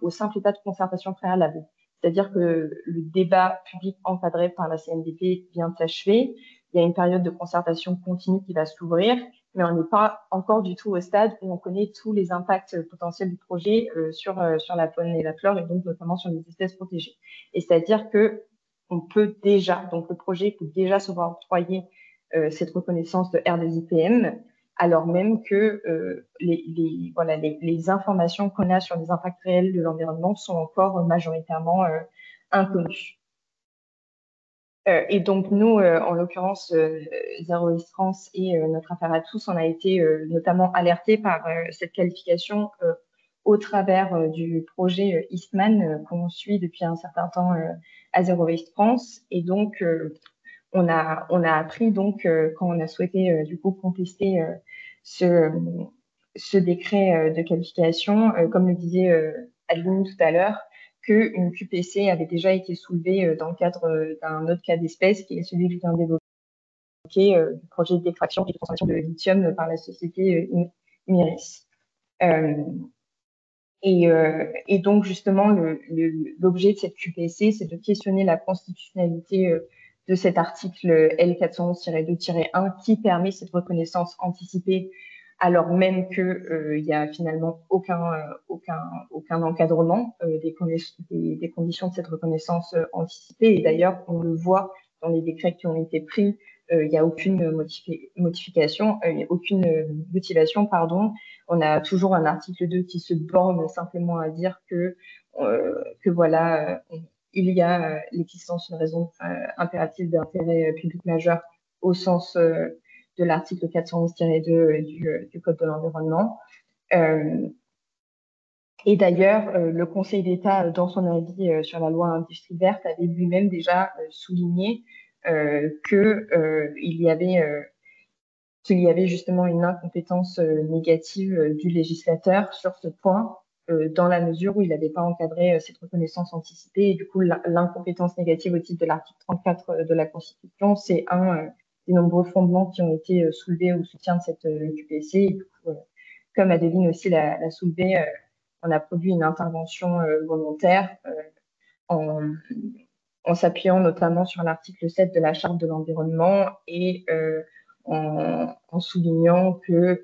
au simple état de concertation préalable, c'est-à-dire que le débat public encadré par la CNDP vient de s'achever. Il y a une période de concertation continue qui va s'ouvrir, mais on n'est pas encore du tout au stade où on connaît tous les impacts potentiels du projet sur la faune et la flore, et donc notamment sur les espèces protégées. Et c'est-à-dire que on peut déjà, donc le projet peut déjà se voir octroyer cette reconnaissance de R2IPM, alors même que les informations qu'on a sur les impacts réels de l'environnement sont encore majoritairement inconnues. Et donc nous, en l'occurrence, Zero Waste France et notre affaire à tous, on a été notamment alertés par cette qualification au travers du projet Eastman qu'on suit depuis un certain temps à Zero Waste France. Et donc, on a appris donc quand on a souhaité du coup contester ce décret de qualification, comme le disait Adeline tout à l'heure, qu'une QPC avait déjà été soulevée dans le cadre d'un autre cas d'espèce, qui est celui que je viens d'évoquer, du projet d'extraction et de transformation de lithium par la société Imerys. Et donc, justement, l'objet de cette QPC, c'est de questionner la constitutionnalité de cet article L411-2-1 qui permet cette reconnaissance anticipée alors même qu'il n'y a finalement aucun encadrement des conditions de cette reconnaissance anticipée. Et d'ailleurs, on le voit dans les décrets qui ont été pris, il n'y a aucune modification, aucune motivation, pardon. On a toujours un article 2 qui se borne simplement à dire que voilà, il y a l'existence d'une raison impérative d'intérêt public majeur au sens de l'article 411-2 du Code de l'environnement. Et d'ailleurs, le Conseil d'État, dans son avis sur la loi Industrie verte, avait lui-même déjà souligné qu'il y avait justement une incompétence négative du législateur sur ce point, dans la mesure où il n'avait pas encadré cette reconnaissance anticipée. Et du coup, l'incompétence négative au titre de l'article 34 de la Constitution, c'est un des nombreux fondements qui ont été soulevés au soutien de cette QPC. Et du coup, comme Adeline aussi l'a soulevé, on a produit une intervention volontaire en s'appuyant notamment sur l'article 7 de la Charte de l'environnement et en soulignant que,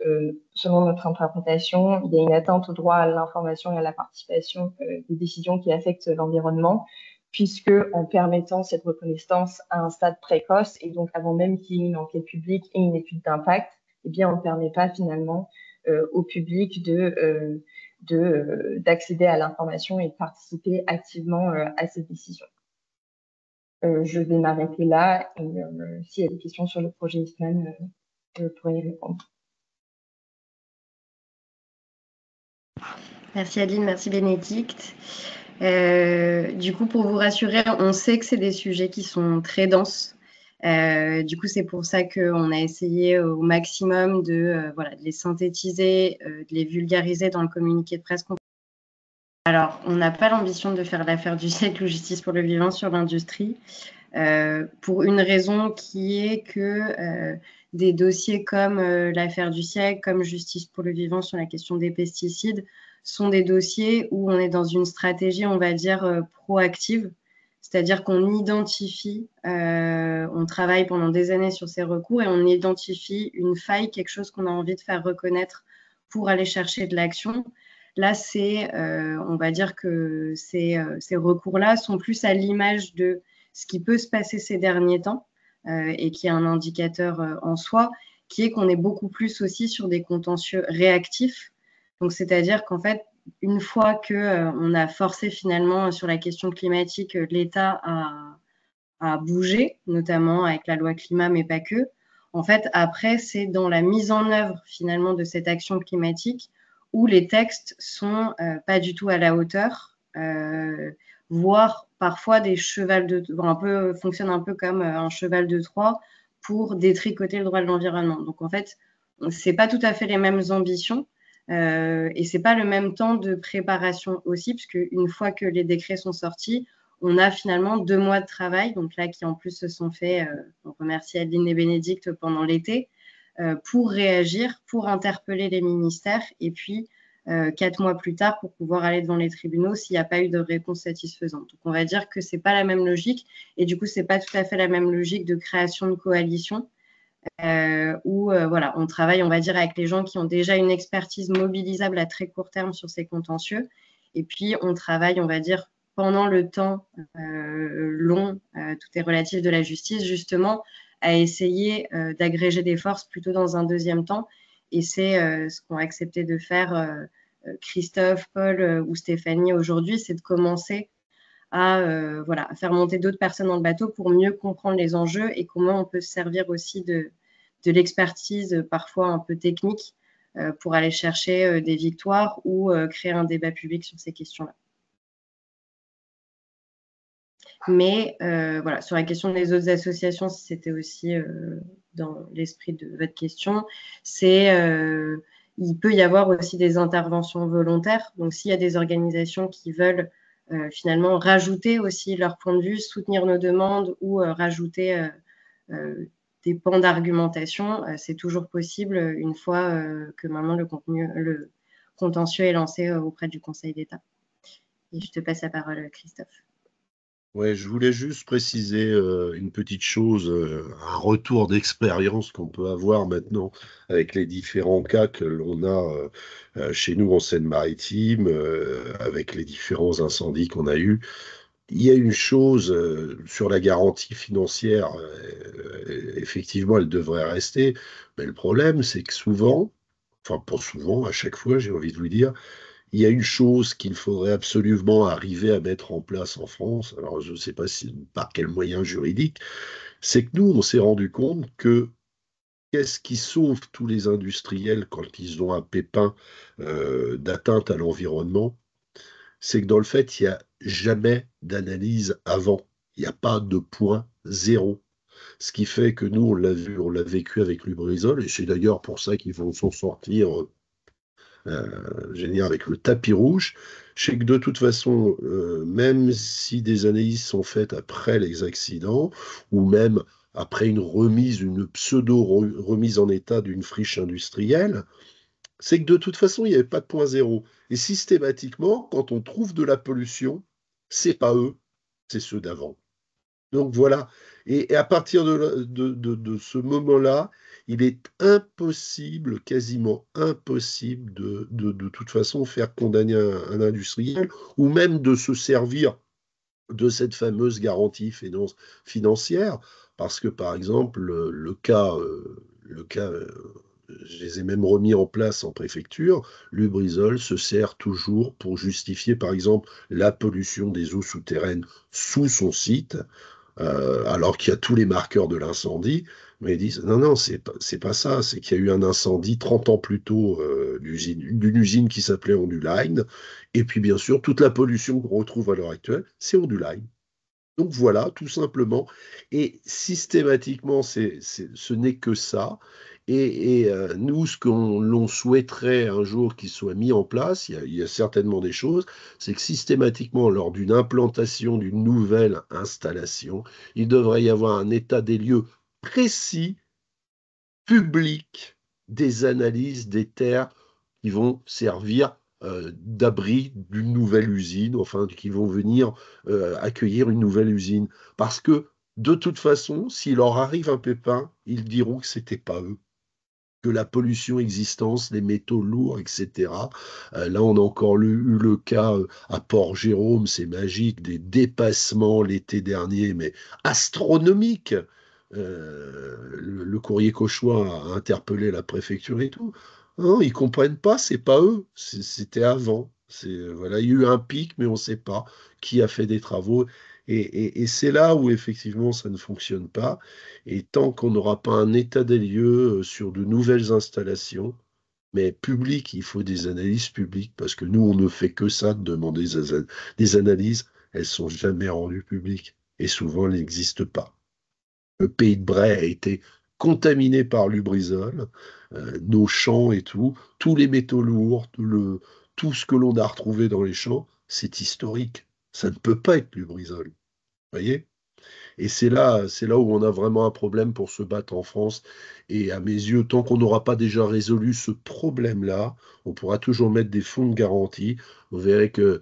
selon notre interprétation, il y a une atteinte au droit à l'information et à la participation des décisions qui affectent l'environnement, puisque en permettant cette reconnaissance à un stade précoce, et donc avant même qu'il y ait une enquête publique et une étude d'impact, eh bien, on ne permet pas finalement au public d'accéder à l'information et de participer activement à cette décision. Je vais m'arrêter là et s'il y a des questions sur le projet Eastman, je pourrais y répondre. Merci Adeline, merci Bénédicte. Du coup, pour vous rassurer, on sait que c'est des sujets qui sont très denses. Du coup, c'est pour ça qu'on a essayé au maximum de les synthétiser, de les vulgariser dans le communiqué de presse. Alors, on n'a pas l'ambition de faire l'affaire du siècle ou justice pour le vivant sur l'industrie, pour une raison qui est que des dossiers comme l'affaire du siècle, comme justice pour le vivant sur la question des pesticides, sont des dossiers où on est dans une stratégie, on va dire, proactive, c'est-à-dire qu'on identifie, on travaille pendant des années sur ces recours et on identifie une faille, quelque chose qu'on a envie de faire reconnaître pour aller chercher de l'action. Là, on va dire que ces recours-là sont plus à l'image de ce qui peut se passer ces derniers temps et qui est un indicateur en soi, qui est qu'on est beaucoup plus aussi sur des contentieux réactifs. Donc, c'est-à-dire qu'en fait, une fois qu'on a forcé finalement sur la question climatique l'État à bouger, notamment avec la loi climat, mais pas que, en fait, après, c'est dans la mise en œuvre finalement de cette action climatique où les textes sont pas du tout à la hauteur, voire parfois fonctionnent un peu comme un cheval de Troie pour détricoter le droit de l'environnement. Donc en fait, c'est pas tout à fait les mêmes ambitions et c'est pas le même temps de préparation aussi, puisque une fois que les décrets sont sortis, on a finalement 2 mois de travail, donc là qui en plus se sont faits, on remercie Adeline et Bénédicte pendant l'été, pour réagir, pour interpeller les ministères et puis 4 mois plus tard pour pouvoir aller devant les tribunaux s'il n'y a pas eu de réponse satisfaisante. Donc on va dire que ce n'est pas la même logique et du coup ce n'est pas tout à fait la même logique de création de coalition où on travaille, on va dire, avec les gens qui ont déjà une expertise mobilisable à très court terme sur ces contentieux et puis on travaille, on va dire, pendant le temps long, tout est relatif de la justice, justement, à essayer d'agréger des forces plutôt dans un deuxième temps. Et c'est ce qu'ont accepté de faire Christophe, Paul ou Stéphanie aujourd'hui, c'est de commencer à faire monter d'autres personnes dans le bateau pour mieux comprendre les enjeux et comment on peut se servir aussi de l'expertise parfois un peu technique pour aller chercher des victoires ou créer un débat public sur ces questions-là. Mais sur la question des autres associations, si c'était aussi dans l'esprit de votre question, il peut y avoir aussi des interventions volontaires. Donc, s'il y a des organisations qui veulent finalement rajouter aussi leur point de vue, soutenir nos demandes ou rajouter des pans d'argumentation, c'est toujours possible une fois que maintenant le contentieux est lancé auprès du Conseil d'État. Et je te passe la parole, Christophe. Ouais, je voulais juste préciser une petite chose, un retour d'expérience qu'on peut avoir maintenant avec les différents cas que l'on a chez nous en Seine-Maritime, avec les différents incendies qu'on a eus. Il y a une chose sur la garantie financière, effectivement, elle devrait rester, mais le problème, c'est que souvent, enfin pas souvent, à chaque fois, j'ai envie de vous dire, il y a une chose qu'il faudrait absolument arriver à mettre en place en France, alors je ne sais pas par quel moyen juridique, c'est que nous, on s'est rendu compte que qu'est-ce qui sauve tous les industriels quand ils ont un pépin d'atteinte à l'environnement, c'est que dans le fait, il n'y a jamais d'analyse avant. Il n'y a pas de point zéro. Ce qui fait que nous, on l'a vu, on l'a vécu avec Lubrizol, et c'est d'ailleurs pour ça qu'ils vont s'en sortir je veux dire, avec le tapis rouge. Je sais que de toute façon, même si des analyses sont faites après les accidents, ou même après une pseudo-remise en état d'une friche industrielle, c'est que de toute façon, il n'y avait pas de point zéro. Et systématiquement, quand on trouve de la pollution, c'est pas eux, c'est ceux d'avant. Donc voilà. Et à partir de ce moment-là, il est impossible, quasiment impossible, de toute façon faire condamner un industriel ou même de se servir de cette fameuse garantie financière. Parce que, par exemple, je les ai même remis en place en préfecture, Lubrizol se sert toujours pour justifier, par exemple, la pollution des eaux souterraines sous son site alors qu'il y a tous les marqueurs de l'incendie, mais ils disent non, non, c'est pas ça, c'est qu'il y a eu un incendie 30 ans plus tôt d'une usine qui s'appelait Onduline, et puis bien sûr, toute la pollution qu'on retrouve à l'heure actuelle, c'est Onduline. Donc voilà, tout simplement. Et systématiquement, ce n'est que ça. Et nous, ce qu'on l'on souhaiterait un jour qu'il soit mis en place, il y a certainement des choses, c'est que systématiquement, lors d'une implantation d'une nouvelle installation, il devrait y avoir un état des lieux précis, public, des analyses des terres qui vont servir d'abri d'une nouvelle usine, enfin, qui vont venir accueillir une nouvelle usine. Parce que, de toute façon, s'il leur arrive un pépin, ils diront que c'était pas eux, que la pollution existante, les métaux lourds, etc. Là, on a encore eu le cas à Port-Jérôme, c'est magique, des dépassements l'été dernier, mais astronomiques. Le courrier Cauchois a interpellé la préfecture et tout. Non, ils comprennent pas, c'est pas eux, c'était avant. Voilà, il y a eu un pic, mais on ne sait pas qui a fait des travaux. Et c'est là où effectivement ça ne fonctionne pas. Et tant qu'on n'aura pas un état des lieux sur de nouvelles installations, mais publiques, il faut des analyses publiques, parce que nous, on ne fait que ça, de demander des analyses, elles sont jamais rendues publiques. Et souvent, elles n'existent pas. Le pays de Bray a été contaminé par Lubrizol, nos champs et tout, tous les métaux lourds, tout ce que l'on a retrouvé dans les champs, c'est historique. Ça ne peut pas être Lubrizol. Vous voyez? Et c'est là où on a vraiment un problème pour se battre en France. Et à mes yeux, tant qu'on n'aura pas déjà résolu ce problème-là, on pourra toujours mettre des fonds de garantie. Vous verrez que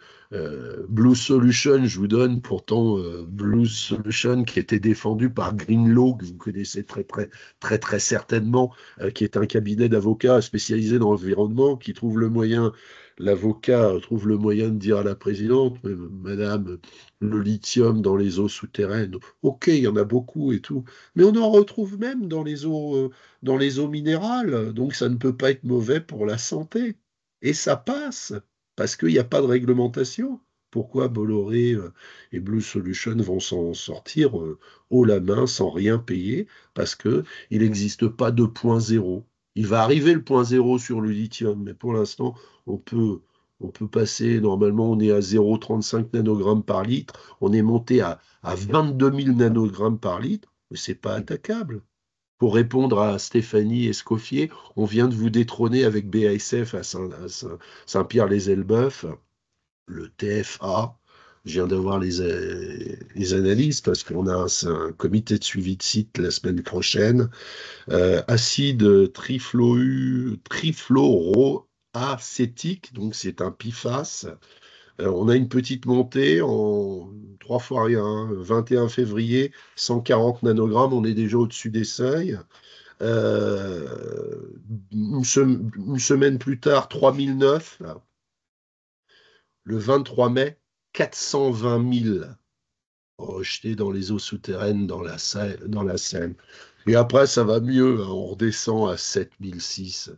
Blue Solution, je vous donne pourtant Blue Solution qui était défendu par Greenlaw, que vous connaissez très certainement, qui est un cabinet d'avocats spécialisé dans l'environnement, qui trouve le moyen, l'avocat trouve le moyen de dire à la présidente, Madame, le lithium dans les eaux souterraines, ok, il y en a beaucoup et tout, mais on en retrouve même dans les eaux minérales, donc ça ne peut pas être mauvais pour la santé. Et ça passe, parce qu'il n'y a pas de réglementation. Pourquoi Bolloré et Blue Solution vont s'en sortir haut la main sans rien payer? Parce qu'il n'existe pas de point zéro. Il va arriver le point zéro sur le lithium, mais pour l'instant, on peut, on peut passer, normalement, on est à 0,35 nanogrammes par litre, on est monté à 22 000 nanogrammes par litre, mais c'est pas attaquable. Pour répondre à Stéphanie Escoffier, on vient de vous détrôner avec BASF à Saint-Pierre-les-Elbeuf, le TFA. Je viens d'avoir les analyses parce qu'on a un comité de suivi de site la semaine prochaine. Acide trifluoroacétique, donc c'est un PFAS. On a une petite montée en 3 fois rien, hein, 21 février, 140 nanogrammes, on est déjà au-dessus des seuils. Une semaine plus tard, 3009. Là. Le 23 mai, 420 000 rejetés dans les eaux souterraines dans la Seine. Et après, ça va mieux, hein, on redescend à 7006.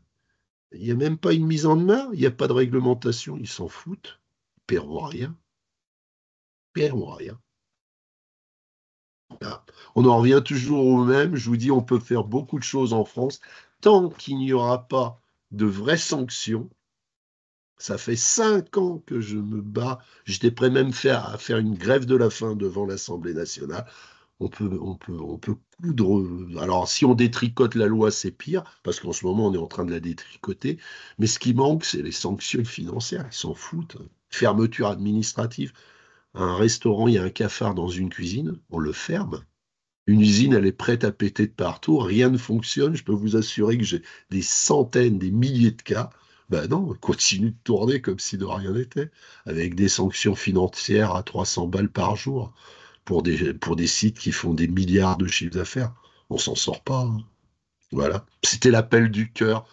Il n'y a même pas une mise en demeure, il n'y a pas de réglementation, ils s'en foutent. Ils paieront rien. Ils paieront rien. Là. On en revient toujours au même. Je vous dis, on peut faire beaucoup de choses en France tant qu'il n'y aura pas de vraies sanctions. Ça fait 5 ans que je me bats. J'étais prêt même à faire une grève de la faim devant l'Assemblée nationale. On peut coudre. Alors, si on détricote la loi, c'est pire, parce qu'en ce moment, on est en train de la détricoter. Mais ce qui manque, c'est les sanctions financières. Ils s'en foutent. Fermeture administrative. Un restaurant, il y a un cafard dans une cuisine, on le ferme. Une usine, elle est prête à péter de partout, rien ne fonctionne. Je peux vous assurer que j'ai des centaines, des milliers de cas. Ben non, on continue de tourner comme si de rien n'était, avec des sanctions financières à 300 balles par jour pour des sites qui font des milliards de chiffres d'affaires. On s'en sort pas. Hein. Voilà. C'était l'appel du cœur.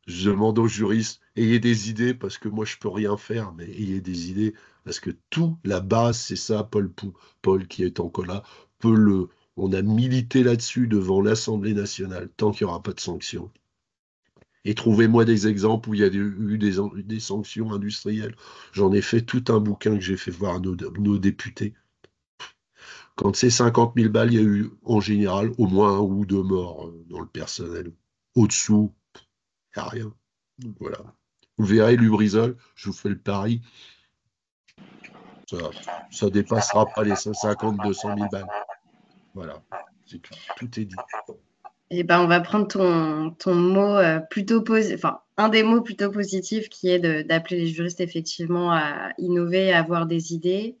Je demande aux juristes, ayez des idées, parce que moi, je peux rien faire, mais ayez des idées, parce que tout, la base, c'est ça, Paul qui est encore là, on a milité là-dessus devant l'Assemblée nationale, tant qu'il n'y aura pas de sanctions. Et trouvez-moi des exemples où il y a eu des sanctions industrielles. J'en ai fait tout un bouquin que j'ai fait voir à nos députés. Quand c'est 50 000 balles, il y a eu en général au moins 1 ou 2 morts dans le personnel. Au-dessous, il n'y a rien. Donc, voilà. Vous verrez, Lubrizol, je vous fais le pari, ça ne dépassera pas les 150 200 000 balles. Voilà, c'est tout. Tout est dit. Et ben, on va prendre ton mot plutôt positif, enfin, un des mots plutôt positifs qui est d'appeler les juristes effectivement à innover, à avoir des idées.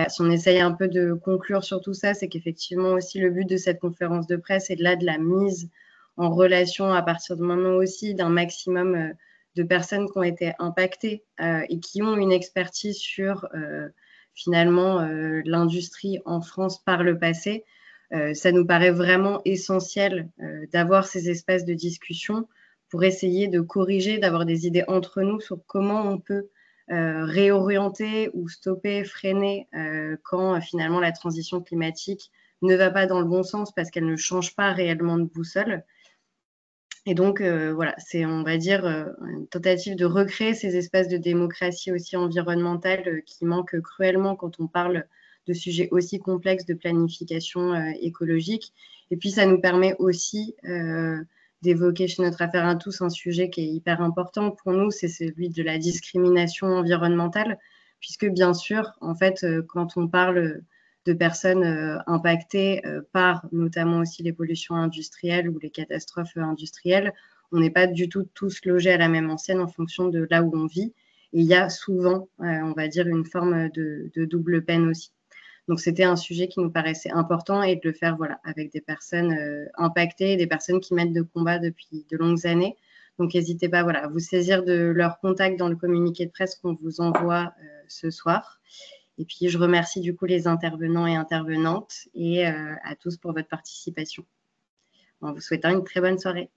Si on essaye un peu de conclure sur tout ça, c'est qu'effectivement aussi le but de cette conférence de presse est de la mise en relation à partir de maintenant aussi d'un maximum de personnes qui ont été impactées et qui ont une expertise sur finalement l'industrie en France par le passé. Ça nous paraît vraiment essentiel d'avoir ces espaces de discussion pour essayer de corriger, d'avoir des idées entre nous sur comment on peut réorienter ou stopper, freiner quand finalement la transition climatique ne va pas dans le bon sens parce qu'elle ne change pas réellement de boussole. Et donc, voilà, c'est, on va dire, une tentative de recréer ces espaces de démocratie aussi environnementale qui manquent cruellement quand on parle de sujets aussi complexes de planification écologique. Et puis, ça nous permet aussi d'évoquer chez Notre Affaire à tous un sujet qui est hyper important pour nous, c'est celui de la discrimination environnementale, puisque bien sûr, en fait, quand on parle de personnes impactées par notamment aussi les pollutions industrielles ou les catastrophes industrielles, on n'est pas du tout tous logés à la même enseigne en fonction de là où on vit. Et il y a souvent, on va dire, une forme de double peine aussi. Donc, c'était un sujet qui nous paraissait important et de le faire voilà, avec des personnes impactées, des personnes qui mènent de combat depuis de longues années. Donc, n'hésitez pas voilà, à vous saisir de leur contact dans le communiqué de presse qu'on vous envoie ce soir. Et puis, je remercie du coup les intervenants et intervenantes et à tous pour votre participation. En vous souhaitant une très bonne soirée.